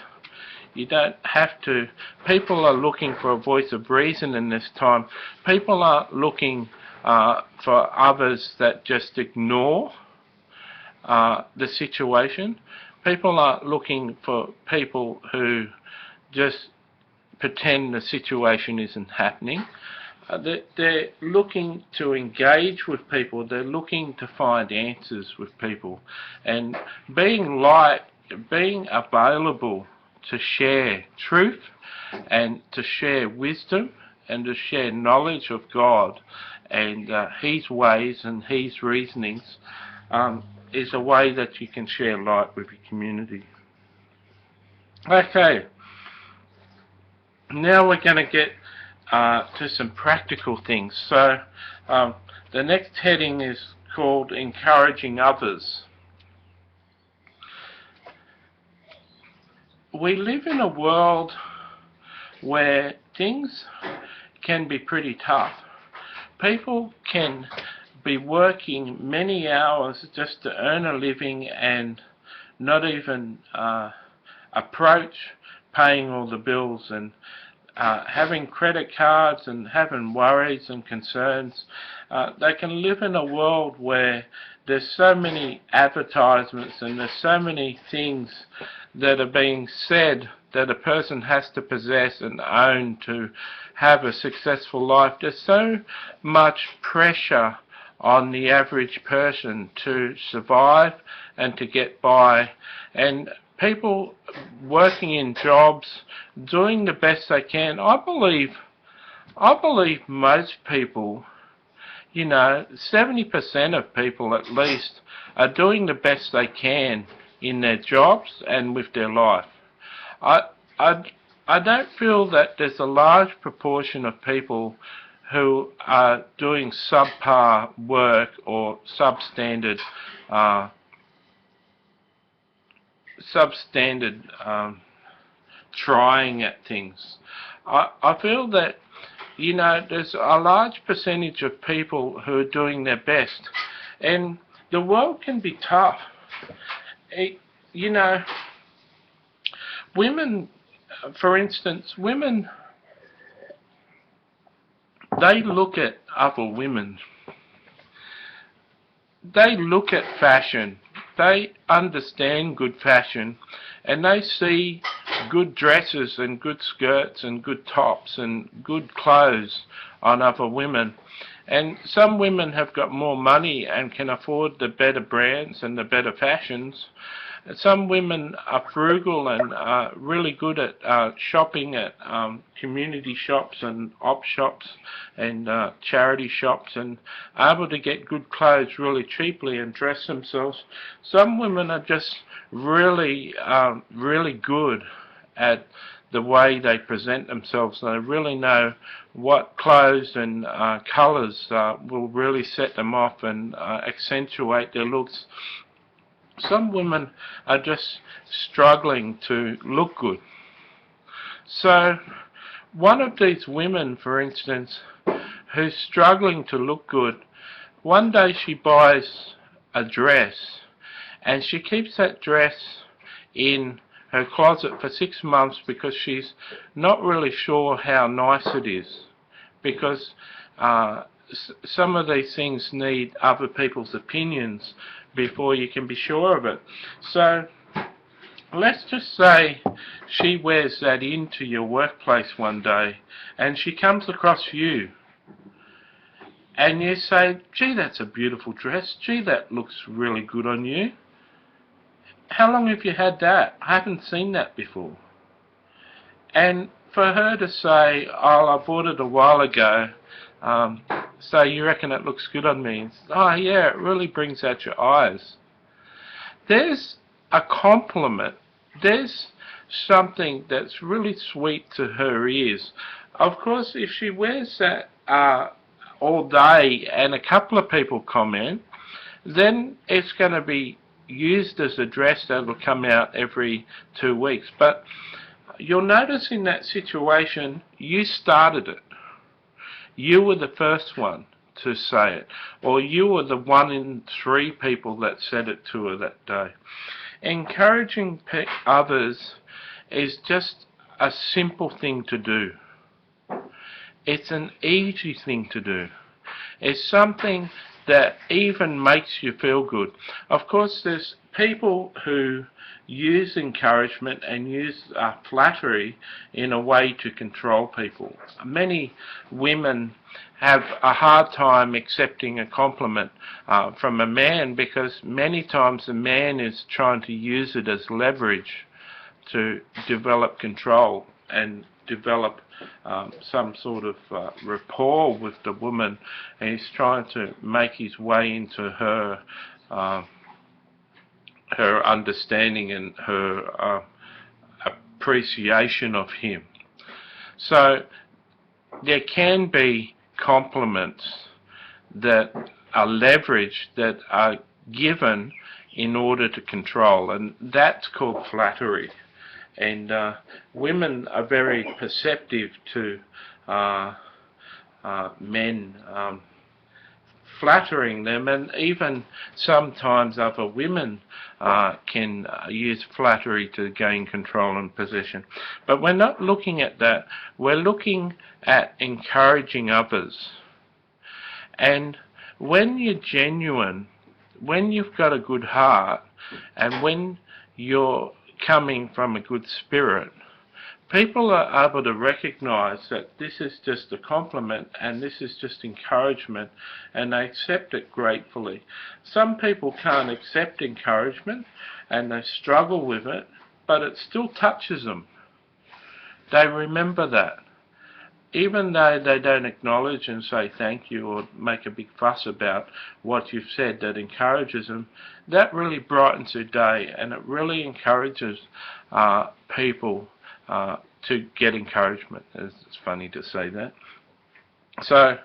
You don't have to. People are looking for a voice of reason in this time. People are looking for others that just ignore the situation. People are looking for people who just pretend the situation isn't happening. They're looking to engage with people. They're looking to find answers with people. And being light, being available to share truth and to share wisdom and to share knowledge of God and His ways and His reasonings is a way that you can share light with your community. Okay, now we're going to get to some practical things. So the next heading is called Encouraging Others. We live in a world where things can be pretty tough. People can be working many hours just to earn a living and not even approach paying all the bills, and having credit cards and having worries and concerns. They can live in a world where there's so many advertisements and there's so many things that are being said that a person has to possess and own to have a successful life. There's so much pressure on the average person to survive and to get by, and people working in jobs, doing the best they can. I believe most people, 70% of people at least, are doing the best they can in their jobs and with their life. I don't feel that there's a large proportion of people who are doing subpar work or substandard trying at things. I feel that there's a large percentage of people who are doing their best, and the world can be tough. Women, for instance, they look at other women. They look at fashion. They understand good fashion, and they see good dresses and good skirts and good tops and good clothes on other women, And some women have got more money and can afford the better brands and the better fashions. Some women are frugal and are really good at shopping at community shops and op shops and charity shops, and able to get good clothes really cheaply and dress themselves. Some women are just really, really good at the way they present themselves. They really know what clothes and colours will really set them off and accentuate their looks. Some women are just struggling to look good. So one of these women, for instance, who's struggling to look good, one day she buys a dress and she keeps that dress in her closet for 6 months because she's not really sure how nice it is, because some of these things need other people's opinions before you can be sure of it. So let's just say she wears that into your workplace one day and she comes across you and you say, gee, that's a beautiful dress, gee, that looks really good on you. How long have you had that? I haven't seen that before. And for her to say, oh, I bought it a while ago, so you reckon it looks good on me? Oh yeah, it really brings out your eyes. There's a compliment. There's something that's really sweet to her ears. Of course, if she wears that all day and a couple of people comment, then it's going to be used as a dress that will come out every 2 weeks. But you'll notice in that situation, you started it. You were the first one to say it, or you were the 1 in 3 people that said it to her that day. Encouraging others is just a simple thing to do. It's an easy thing to do. It's something that even makes you feel good. Of course, there's people who use encouragement and use flattery in a way to control people. Many women have a hard time accepting a compliment from a man, because many times the man is trying to use it as leverage to develop control and develop some sort of rapport with the woman, and he's trying to make his way into her her understanding and her appreciation of him. So there can be compliments that are leverage, that are given in order to control, and that's called flattery. And women are very perceptive to men flattering them, and even sometimes other women can use flattery to gain control and possession. But we're not looking at that. We're looking at encouraging others. And when you're genuine, when you've got a good heart, and when you're coming from a good spirit, people are able to recognize that this is just a compliment and this is just encouragement, and they accept it gratefully. Some people can't accept encouragement and they struggle with it, but it still touches them. They remember that. Even though they don't acknowledge and say thank you or make a big fuss about what you've said that encourages them, that really brightens their day, and it really encourages people to get encouragement. It's funny to say that. So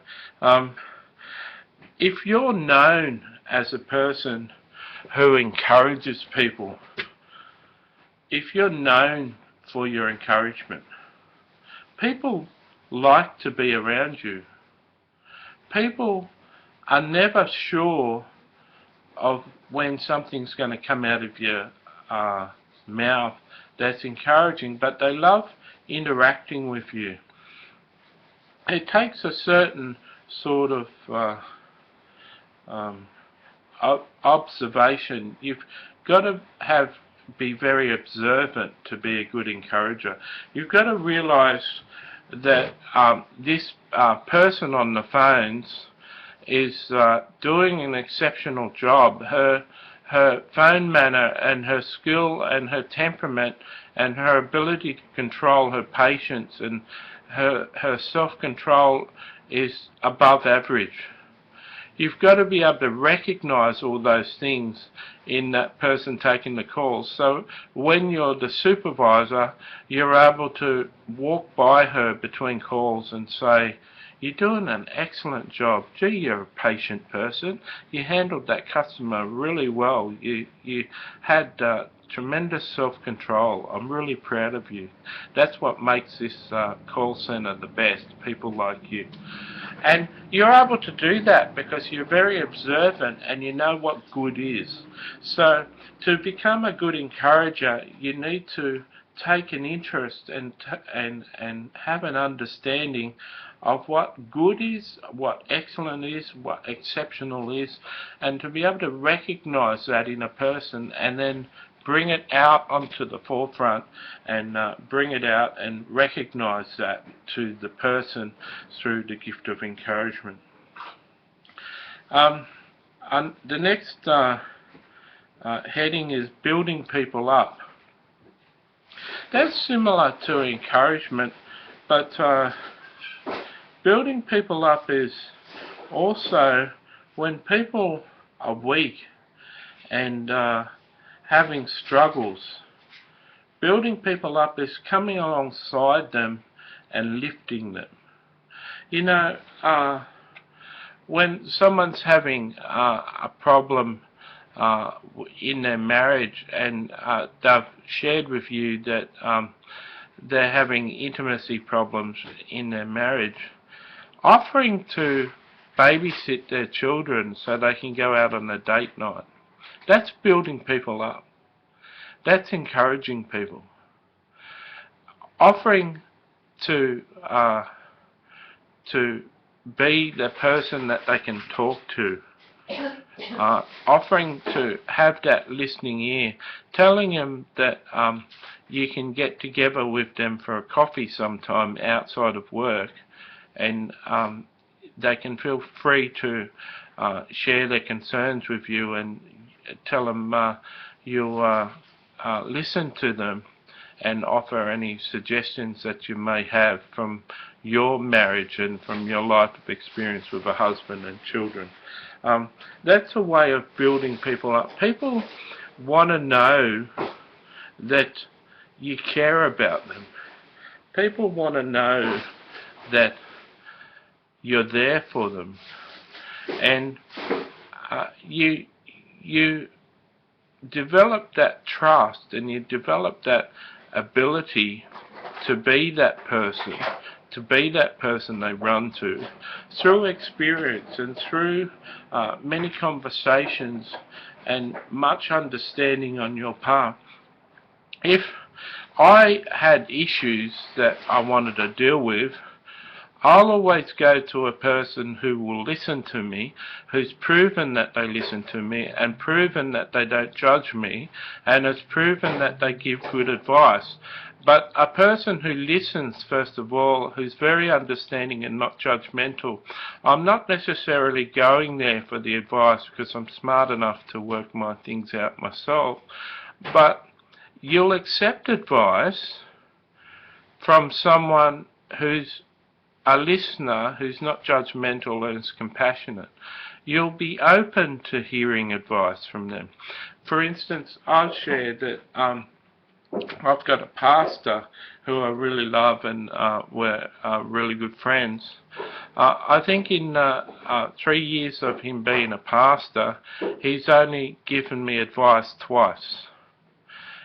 if you're known as a person who encourages people, if you're known for your encouragement, people like to be around you. People are never sure of when something's going to come out of your mouth that's encouraging, but they love interacting with you. It takes a certain sort of observation. You've got to be very observant to be a good encourager. You've got to realise that this person on the phones is doing an exceptional job. Her phone manner and her skill and her temperament and her ability to control her patients and her self-control is above average. You've got to be able to recognise all those things in that person taking the calls. So when you're the supervisor, you're able to walk by her between calls and say, "You're doing an excellent job. Gee, you're a patient person. You handled that customer really well. You had tremendous self-control. I'm really proud of you." That's what makes this call centre the best, people like you. And you're able to do that because you're very observant and you know what good is. So to become a good encourager, you need to take an interest and have an understanding of what good is, what excellent is, what exceptional is, and to be able to recognise that in a person and then bring it out onto the forefront and bring it out and recognise that to the person through the gift of encouragement. And the next heading is building people up. That's similar to encouragement, but building people up is also when people are weak and having struggles. Building people up is coming alongside them and lifting them. You know, when someone's having a problem in their marriage and they've shared with you that they're having intimacy problems in their marriage, offering to babysit their children so they can go out on a date night, that's building people up. That's encouraging people. Offering to be the person that they can talk to. Offering to have that listening ear. Telling them that you can get together with them for a coffee sometime outside of work, and they can feel free to share their concerns with you and tell them you'll listen to them and offer any suggestions that you may have from your marriage and from your life of experience with a husband and children. That's a way of building people up. People want to know that you care about them. People want to know that you're there for them. And you develop that trust and you develop that ability to be that person they run to through experience and through many conversations and much understanding on your part. If I had issues that I wanted to deal with, I'll always go to a person who will listen to me, who's proven that they listen to me and proven that they don't judge me and has proven that they give good advice. But a person who listens, first of all, who's very understanding and not judgmental, I'm not necessarily going there for the advice because I'm smart enough to work my things out myself, but you'll accept advice from someone who's a listener, who's not judgmental and is compassionate. You'll be open to hearing advice from them. For instance, I'll share that I've got a pastor who I really love and we're really good friends. I think in 3 years of him being a pastor, he's only given me advice twice.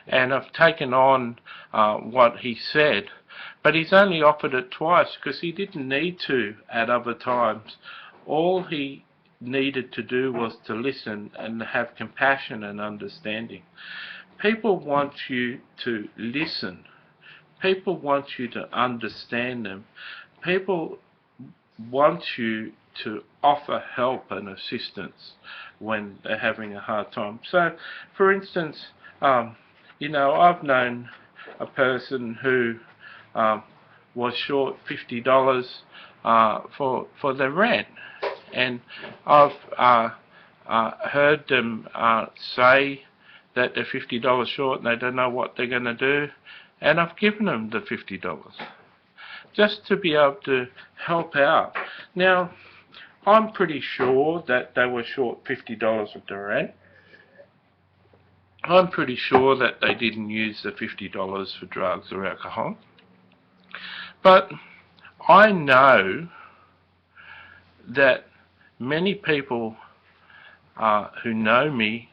And I've taken on what he said, but he's only offered it twice because he didn't need to at other times. All he needed to do was to listen and have compassion and understanding. People want you to listen. People want you to understand them. People want you to offer help and assistance when they're having a hard time. So, for instance, you know, I've known a person who was short $50 for the rent, and I've heard them say that they're $50 short and they don't know what they're going to do, and I've given them the $50 just to be able to help out. Now, I'm pretty sure that they were short $50 of the rent. I'm pretty sure that they didn't use the $50 for drugs or alcohol. But I know that many people who know me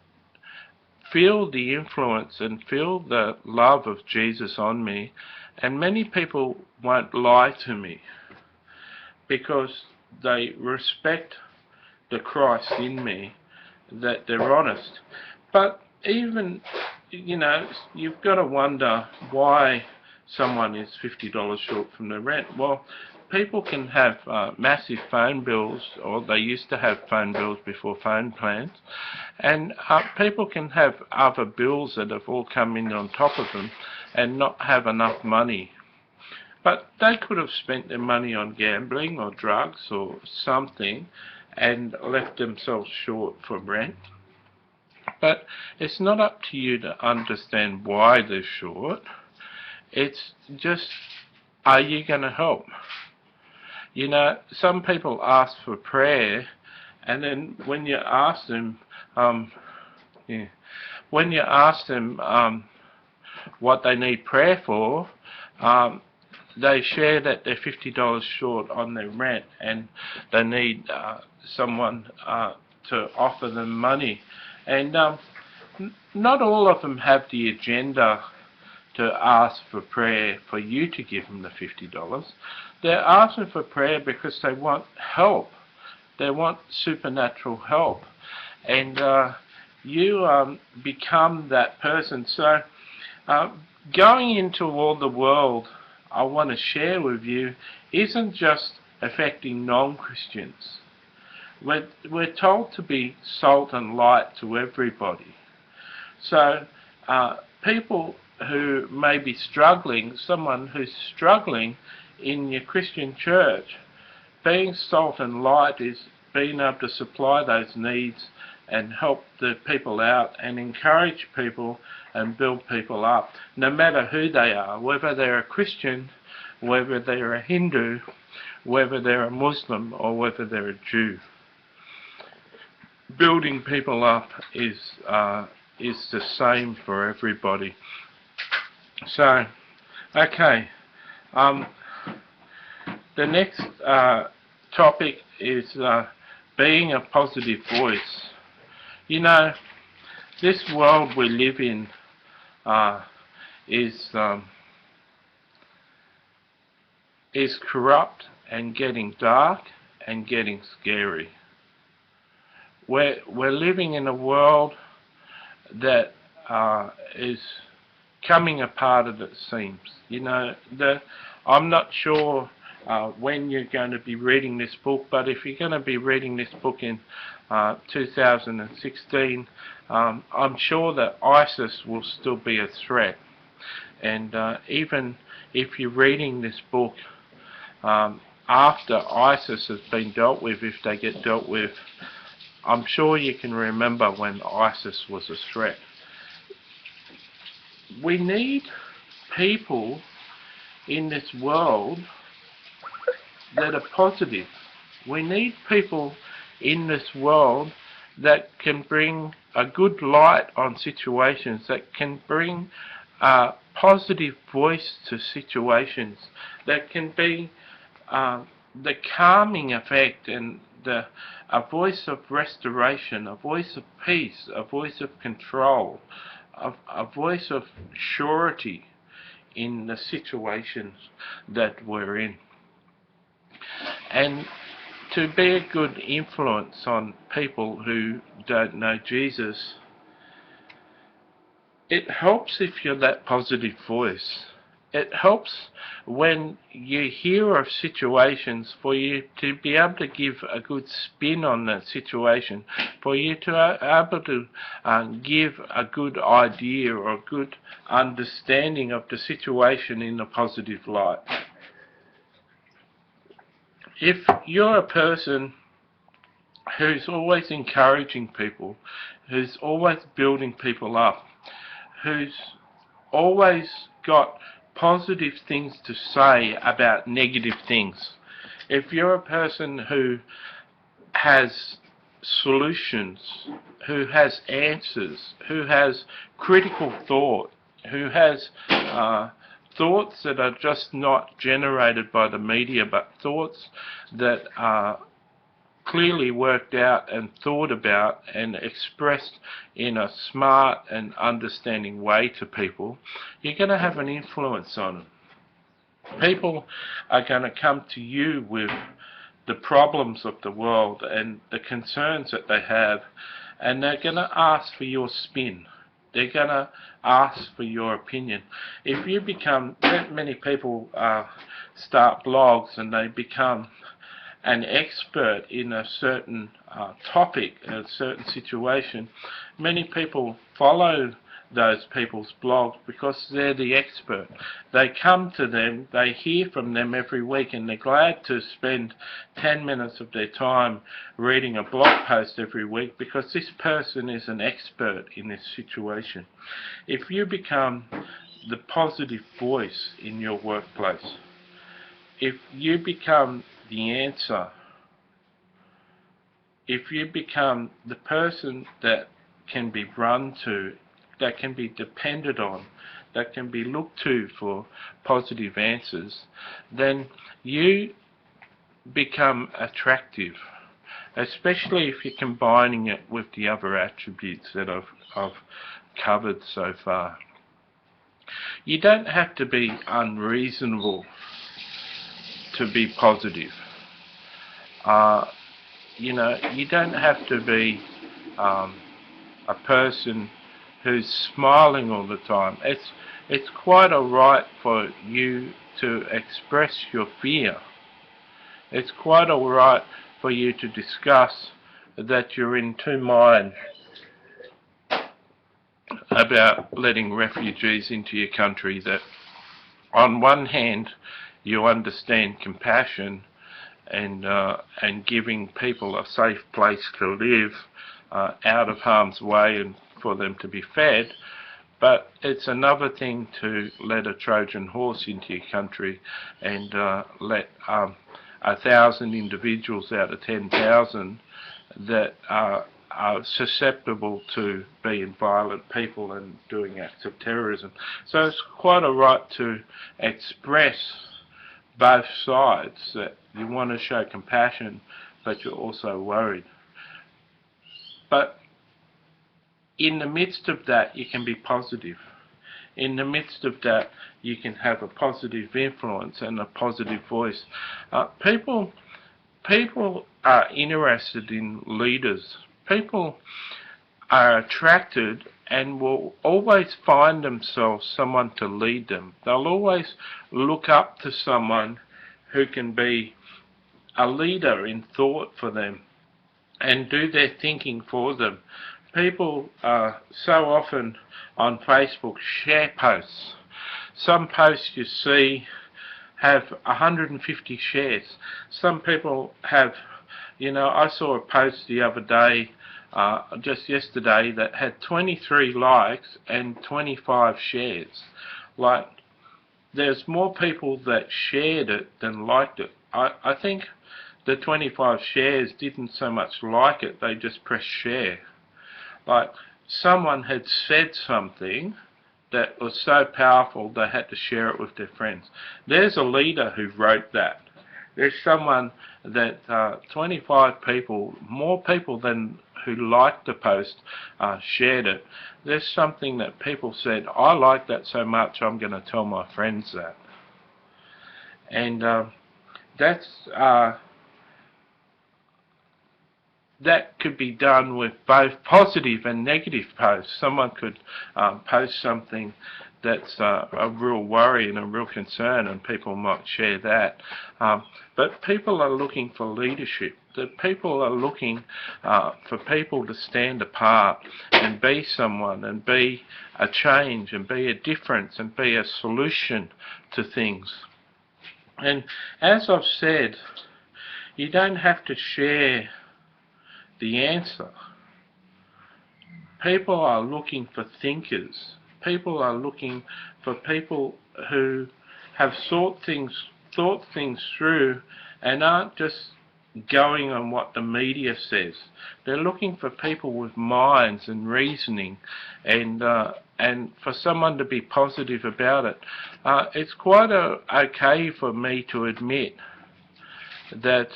feel the influence and feel the love of Jesus on me, and many people won't lie to me because they respect the Christ in me, that they're honest. But even, you know, you've got to wonder why someone is $50 short from the rent. Well, people can have massive phone bills, or they used to have phone bills before phone plans, and people can have other bills that have all come in on top of them and not have enough money. But they could have spent their money on gambling or drugs or something and left themselves short for rent. But it's not up to you to understand why they're short. It's just, are you going to help? You know, some people ask for prayer, and then when you ask them, what they need prayer for, they share that they're $50 short on their rent, and they need someone to offer them money. And not all of them have the agenda to ask for prayer for you to give them the $50. They're asking for prayer because they want help. They want supernatural help. And you become that person. So going into all the world, I want to share with you, isn't just affecting non-Christians. We're told to be salt and light to everybody. So people who may be struggling, someone who's struggling in your Christian church, being salt and light is being able to supply those needs and help the people out and encourage people and build people up, no matter who they are, whether they're a Christian, whether they're a Hindu, whether they're a Muslim, or whether they're a Jew. Building people up is the same for everybody. So, okay, the next topic is being a positive voice. You know, this world we live in is corrupt and getting dark and getting scary. We're living in a world that is coming apart as it seems. You know, I'm not sure when you're going to be reading this book, but if you're going to be reading this book in 2016, I'm sure that ISIS will still be a threat. And even if you're reading this book after ISIS has been dealt with, if they get dealt with, I'm sure you can remember when ISIS was a threat. We need people in this world that are positive. We need people in this world that can bring a good light on situations, that can bring a positive voice to situations, that can be the calming effect and a voice of restoration, a voice of peace, a voice of control, a voice of surety in the situations that we're in. And to be a good influence on people who don't know Jesus, it helps if you're that positive voice. It helps when you hear of situations for you to be able to give a good spin on that situation, for you to be able to give a good idea or a good understanding of the situation in a positive light. If you're a person who's always encouraging people, who's always building people up, who's always got positive things to say about negative things. If you're a person who has solutions, who has answers, who has critical thought, who has thoughts that are just not generated by the media, but thoughts that are clearly worked out and thought about and expressed in a smart and understanding way to people, you're going to have an influence on them. People are going to come to you with the problems of the world and the concerns that they have, and they're going to ask for your spin. They're going to ask for your opinion. If you become, many people start blogs and they become an expert in a certain topic, a certain situation. Many people follow those people's blogs because they're the expert. They come to them, they hear from them every week, and they're glad to spend 10 minutes of their time reading a blog post every week because this person is an expert in this situation. If you become the positive voice in your workplace, if you become the answer, if you become the person that can be run to, that can be depended on, that can be looked to for positive answers, then you become attractive, especially if you're combining it with the other attributes that I've covered so far. You don't have to be unreasonable to be positive. You don't have to be a person who's smiling all the time. It's quite alright for you to express your fear. It's quite alright for you to discuss that you're in two minds about letting refugees into your country, that on one hand you understand compassion and giving people a safe place to live out of harm's way and for them to be fed, but it's another thing to let a Trojan horse into your country and let 1,000 individuals out of 10,000 that are susceptible to being violent people and doing acts of terrorism. So it's quite a right to express both sides, that you want to show compassion but you're also worried. But in the midst of that you can be positive. In the midst of that you can have a positive influence and a positive voice. People are interested in leaders. People are attracted and will always find themselves someone to lead them. They'll always look up to someone who can be a leader in thought for them and do their thinking for them. People so often on Facebook share posts. Some posts you see have 150 shares. Some people have, I saw a post the other day, just yesterday, that had 23 likes and 25 shares. Like, there's more people that shared it than liked it. I think the 25 shares didn't so much like it, they just pressed share. Like, someone had said something that was so powerful they had to share it with their friends. There's a leader who wrote that. There's someone that 25 people, more people than who liked the post, shared it. There's something that people said, I like that so much I'm going to tell my friends that. And that's that could be done with both positive and negative posts. Someone could post something that's a real worry and a real concern, and people might share that. But people are looking for leadership. The people are looking for people to stand apart and be someone and be a change and be a difference and be a solution to things. And as I've said, you don't have to share the answer. People are looking for thinkers. People are looking for people who have thought things through and aren't just going on what the media says. They're looking for people with minds and reasoning, and for someone to be positive about it. It's quite okay for me to admit that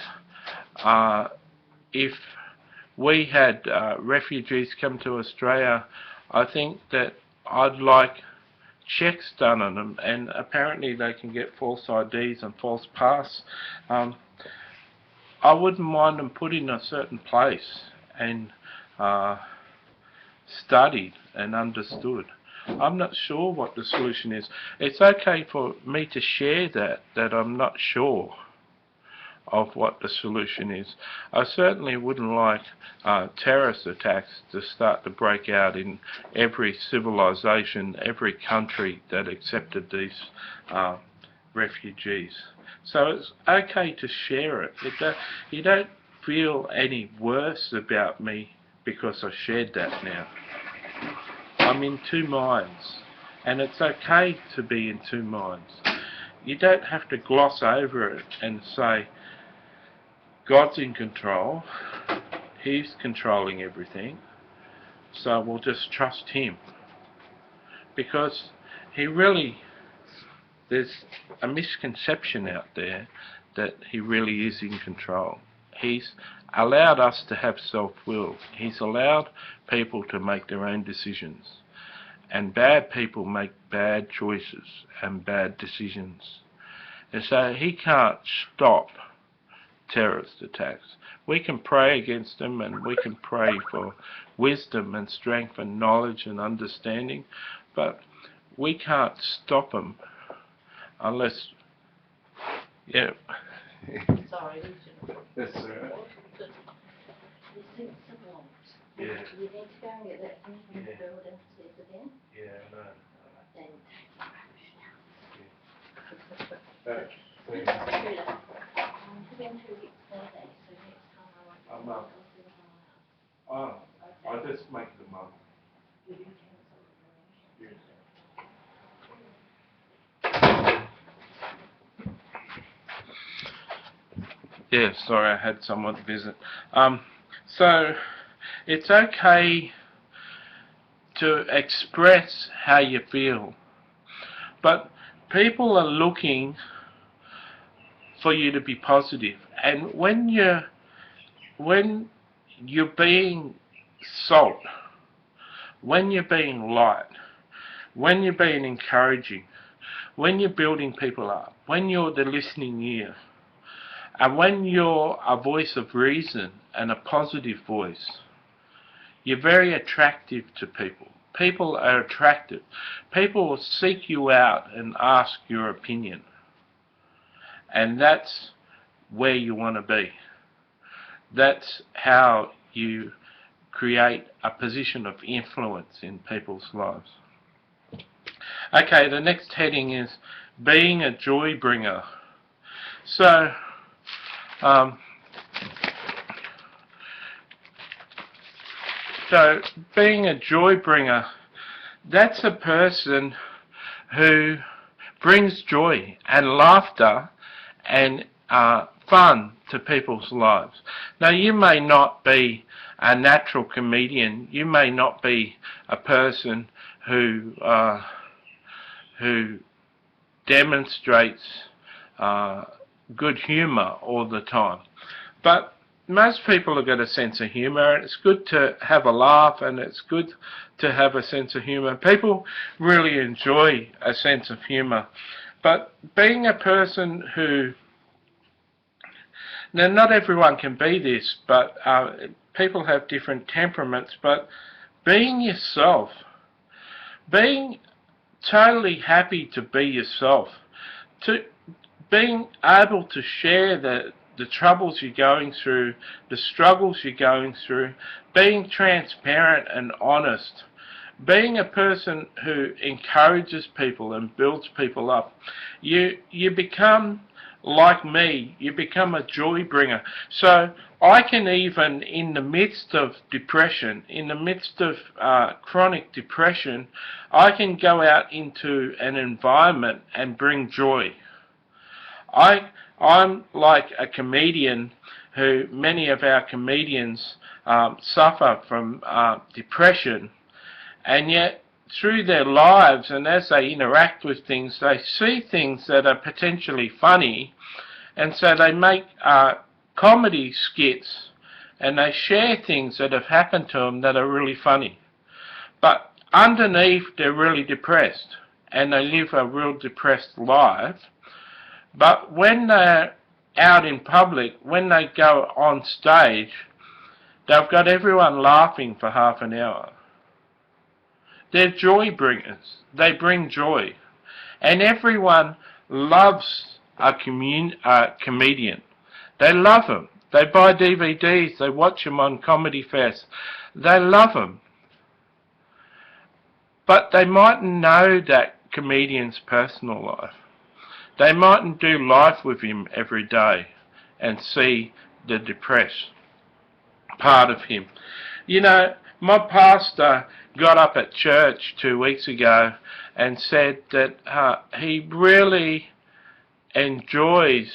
if we had refugees come to Australia, I think that I'd like checks done on them, and apparently they can get false IDs and false pass. I wouldn't mind them put in a certain place and studied and understood. I'm not sure what the solution is. It's okay for me to share that I'm not sure of what the solution is. I certainly wouldn't like terrorist attacks to start to break out in every civilization, every country that accepted these refugees. So it's okay to share it. You don't feel any worse about me because I shared that now. I'm in two minds, and it's okay to be in two minds. You don't have to gloss over it and say, God's in control, He's controlling everything, so we'll just trust Him. Because there's a misconception out there that He really is in control. He's allowed us to have self-will. He's allowed people to make their own decisions. And bad people make bad choices and bad decisions. And so He can't stop terrorist attacks. We can pray against them, and we can pray for wisdom and strength and knowledge and understanding, but we can't stop them unless, yeah. Sorry, That's all right. you think the blocks. Yeah. You need to go and get that thing from the building, see it again, Yeah, no. then Thanks. take the rubbish down. It's been 2 weeks holiday, so next time I won't. I'm up. Oh, I'll just make them up. You do cancel the donation. Yeah, sorry, I had someone visit. So, it's okay to express how you feel, but people are looking for you to be positive. And when you're being salt, when you're being light, when you're being encouraging, when you're building people up, when you're the listening ear, and when you're a voice of reason and a positive voice, you're very attractive to people. People are attractive. People will seek you out and ask your opinion. And that's where you want to be. That's how you create a position of influence in people's lives. Okay, the next heading is being a joy bringer. So, being a joy bringer, that's a person who brings joy and laughter and fun to people's lives. Now, you may not be a natural comedian. You may not be a person who demonstrates good humour all the time. But most people have got a sense of humour, and it's good to have a laugh, and it's good to have a sense of humour. People really enjoy a sense of humour. But being a person who... Now, not everyone can be this, but people have different temperaments, but being yourself, being totally happy to be yourself, being able to share the troubles you're going through, the struggles you're going through, being transparent and honest, being a person who encourages people and builds people up, you become like me, you become a joy bringer. So I can, even in the midst of depression, in the midst of chronic depression, I can go out into an environment and bring joy. I'm like a comedian who, many of our comedians suffer from depression, and yet through their lives and as they interact with things, they see things that are potentially funny, and so they make comedy skits and they share things that have happened to them that are really funny. But underneath, they're really depressed and they live a real depressed life. But when they're out in public, when they go on stage, they've got everyone laughing for half an hour. They're joy bringers. They bring joy. And everyone loves a comedian. They love them. They buy DVDs. They watch them on Comedy Fest. They love them. But they mightn't know that comedian's personal life. They mightn't do life with him every day and see the depressed part of him. You know, my pastor got up at church 2 weeks ago and said that he really enjoys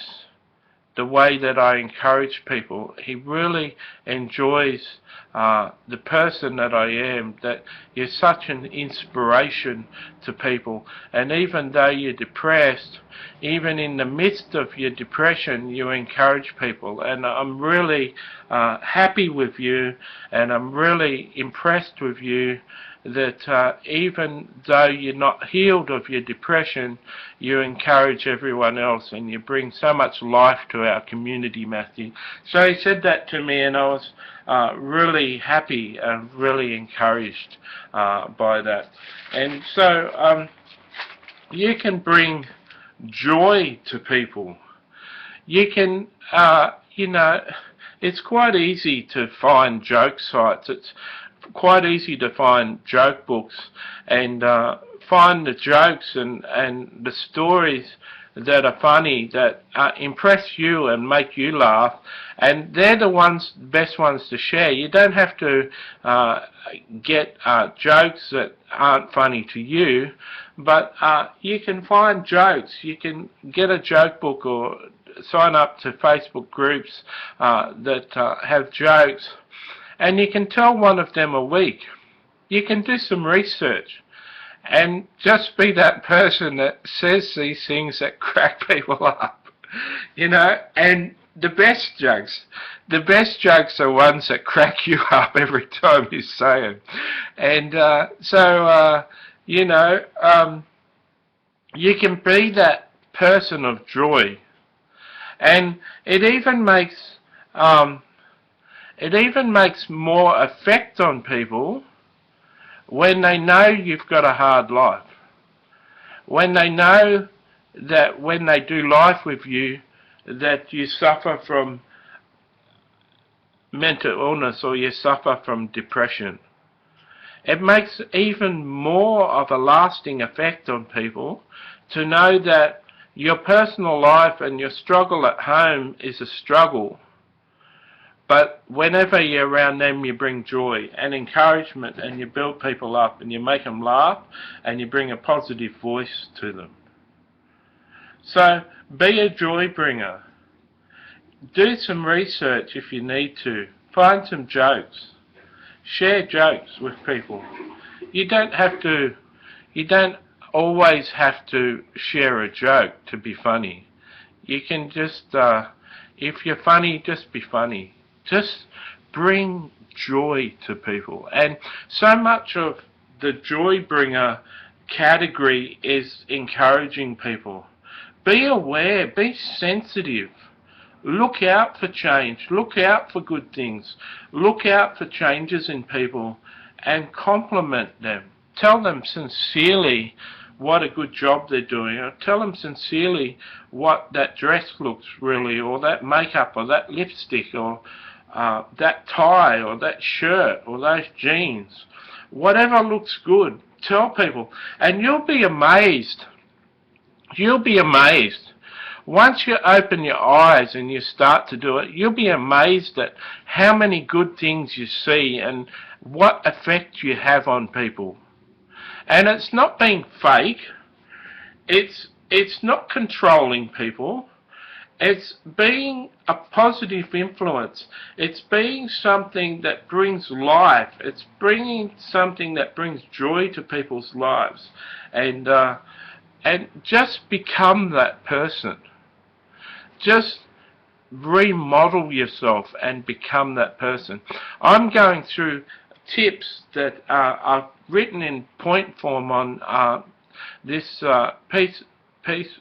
the way that I encourage people. He really enjoys the person that I am, that you're such an inspiration to people. And even though you're depressed, even in the midst of your depression, you encourage people. And I'm really happy with you, and I'm really impressed with you, that even though you're not healed of your depression, you encourage everyone else and you bring so much life to our community, Matthew. So he said that to me, and I was really happy and really encouraged by that. And so you can bring joy to people. You can, you know, it's quite easy to find joke sites. It's quite easy to find joke books and find the jokes and the stories that are funny, that impress you and make you laugh, and they're the best ones to share. You don't have to get jokes that aren't funny to you, but you can find jokes. You can get a joke book or sign up to Facebook groups that have jokes, and you can tell one of them a week. You can do some research and just be that person that says these things that crack people up, you know. And the best jokes are ones that crack you up every time you say them. And you know, you can be that person of joy, and it even makes more effect on people when they know you've got a hard life. When they know that when they do life with you, that you suffer from mental illness or you suffer from depression. It makes even more of a lasting effect on people to know that your personal life and your struggle at home is a struggle, but whenever you're around them, you bring joy and encouragement, and you build people up and you make them laugh and you bring a positive voice to them. So be a joy bringer. Do some research if you need to. Find some jokes. Share jokes with people. You don't always have to share a joke to be funny. You can just, if you're funny, just be funny. Just bring joy to people. And so much of the joy bringer category is encouraging people. Be aware, be sensitive. Look out for change. Look out for good things. Look out for changes in people and compliment them. Tell them sincerely what a good job they're doing, or tell them sincerely what that dress looks really, or that makeup, or that lipstick, or that tie, or that shirt, or those jeans. Whatever looks good, tell people. And you'll be amazed. You'll be amazed once you open your eyes and you start to do it, you'll be amazed at how many good things you see and what effect you have on people. And it's not being fake. It's not controlling people. It's being a positive influence. It's being something that brings life. It's bringing something that brings joy to people's lives. And just become that person. Just remodel yourself and become that person. I'm going through tips that I've written in point form on this piece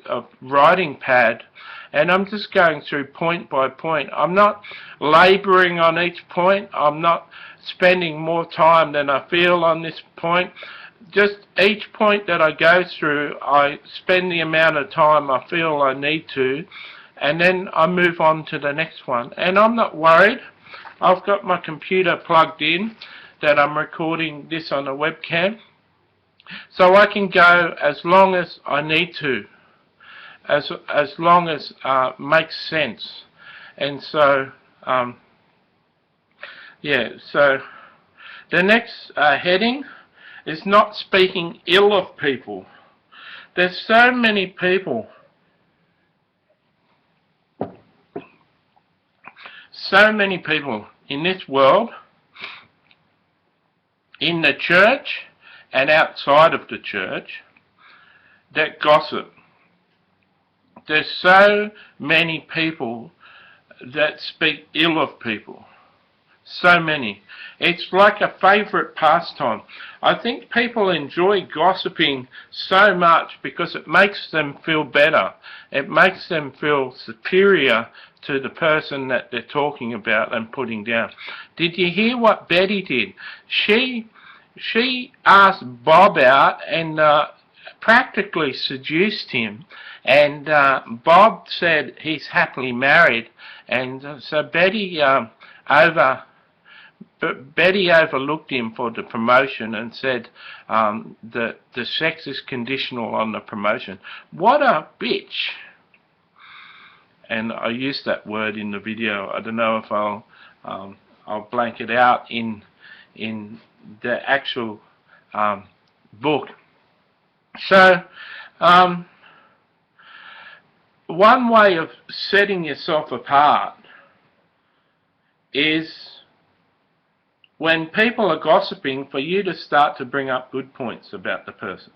of writing pad, and I'm just going through point by point. I'm not labouring on each point. I'm not spending more time than I feel on this point. Just each point that I go through, I spend the amount of time I feel I need to, and then I move on to the next one. And I'm not worried. I've got my computer plugged in that I'm recording this on a webcam, so I can go as long as I need to, as long as makes sense. And so yeah, so the next heading is not speaking ill of people. There's so many people, in this world, in the church and outside of the church, that gossip. There's so many people that speak ill of people. So many. It's like a favourite pastime. I think people enjoy gossiping so much because it makes them feel better. It makes them feel superior to the person that they're talking about and putting down. Did you hear what Betty did? She asked Bob out and practically seduced him, and Bob said he's happily married, and so Betty overlooked him for the promotion and said that the sex is conditional on the promotion. What a bitch! And I used that word in the video. I don't know if I'll blank it out in the actual book. So one way of setting yourself apart is when people are gossiping, for you to start to bring up good points about the person.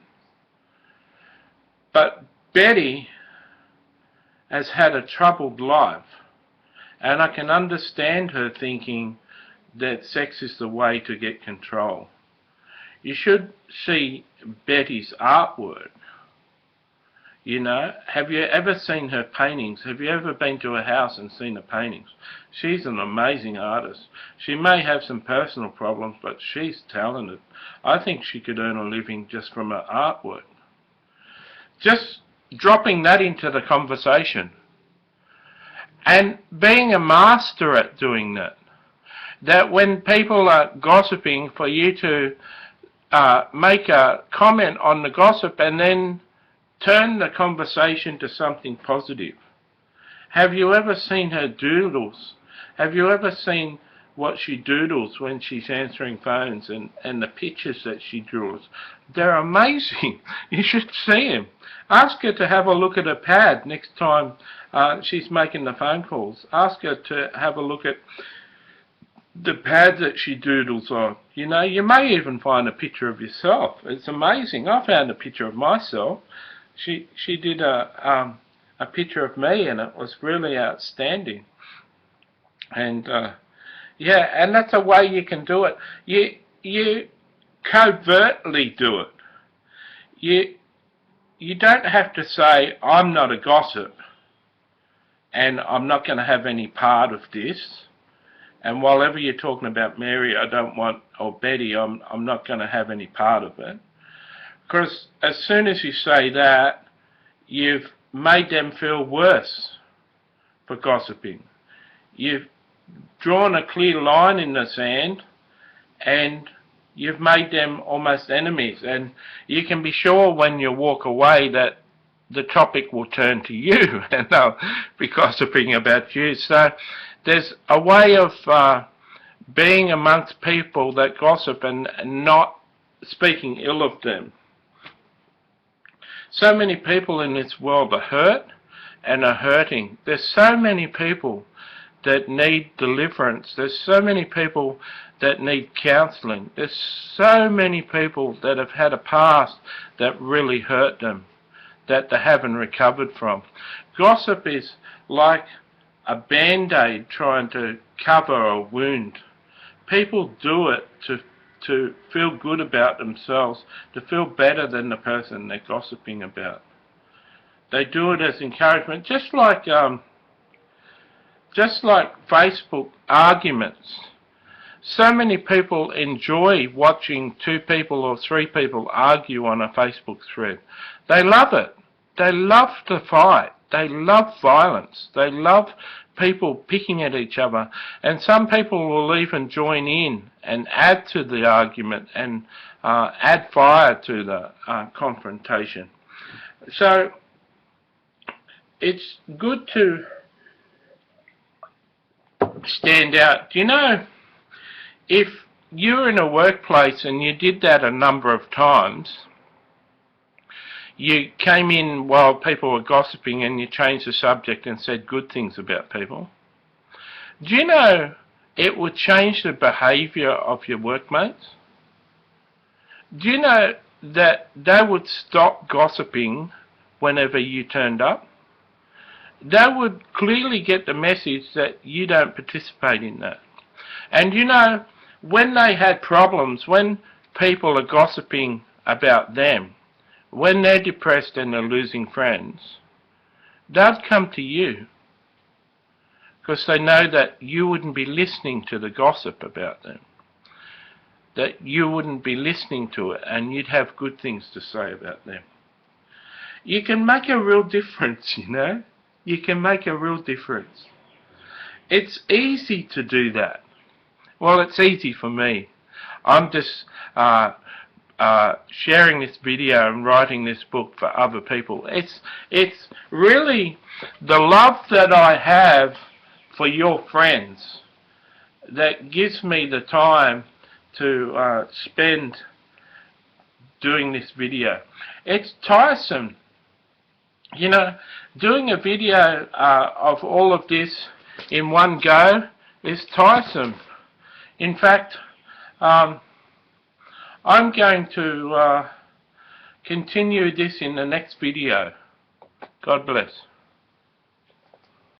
But Betty has had a troubled life, and I can understand her thinking that sex is the way to get control. You should see Betty's artwork. You know, have you ever seen her paintings? Have you ever been to her house and seen her paintings? She's an amazing artist. She may have some personal problems, but she's talented. I think she could earn a living just from her artwork. Just dropping that into the conversation and being a master at doing that. That when people are gossiping, for you to make a comment on the gossip and then turn the conversation to something positive. Have you ever seen her doodles? Have you ever seen what she doodles when she's answering phones, and the pictures that she draws? They're amazing. You should see them. Ask her to have a look at her pad next time she's making the phone calls. Ask her to have a look at the pad that she doodles on. You know, you may even find a picture of yourself. It's amazing. I found a picture of myself. She did a picture of me, and it was really outstanding. And yeah, and that's a way you can do it. You covertly do it. You don't have to say, I'm not a gossip and I'm not going to have any part of this. And while you're talking about Mary, I don't want, or Betty, I'm not going to have any part of it. Because as soon as you say that, you've made them feel worse for gossiping. You've drawn a clear line in the sand, and you've made them almost enemies. And you can be sure when you walk away that the topic will turn to you and they'll be gossiping about you. So there's a way of being amongst people that gossip and not speaking ill of them. So many people in this world are hurt and are hurting. There's so many people that need deliverance. There's so many people that need counselling. There's so many people that have had a past that really hurt them, that they haven't recovered from. Gossip is like a band-aid trying to cover a wound. People do it to feel good about themselves, to feel better than the person they're gossiping about. They do it as encouragement, just like Facebook arguments. So many people enjoy watching 2 people or 3 people argue on a Facebook thread. They love it. They love to fight. They love violence. They love people picking at each other. And some people will even join in and add to the argument and add fire to the confrontation. So it's good to stand out. Do you know, if you're in a workplace and you did that a number of times, you came in while people were gossiping and you changed the subject and said good things about people, do you know it would change the behaviour of your workmates? Do you know that they would stop gossiping whenever you turned up? They would clearly get the message that you don't participate in that. And you know, when they had problems, when people are gossiping about them, when they're depressed and they're losing friends, they'll come to you because they know that you wouldn't be listening to the gossip about them, that you wouldn't be listening to it and you'd have good things to say about them. You can make a real difference, you know. You can make a real difference. It's easy to do that. Well, it's easy for me. I'm just sharing this video and writing this book for other people. It's really the love that I have for your friends that gives me the time to spend doing this video. It's tiresome. You know, doing a video of all of this in one go is tiresome. In fact, I'm going to continue this in the next video. God bless.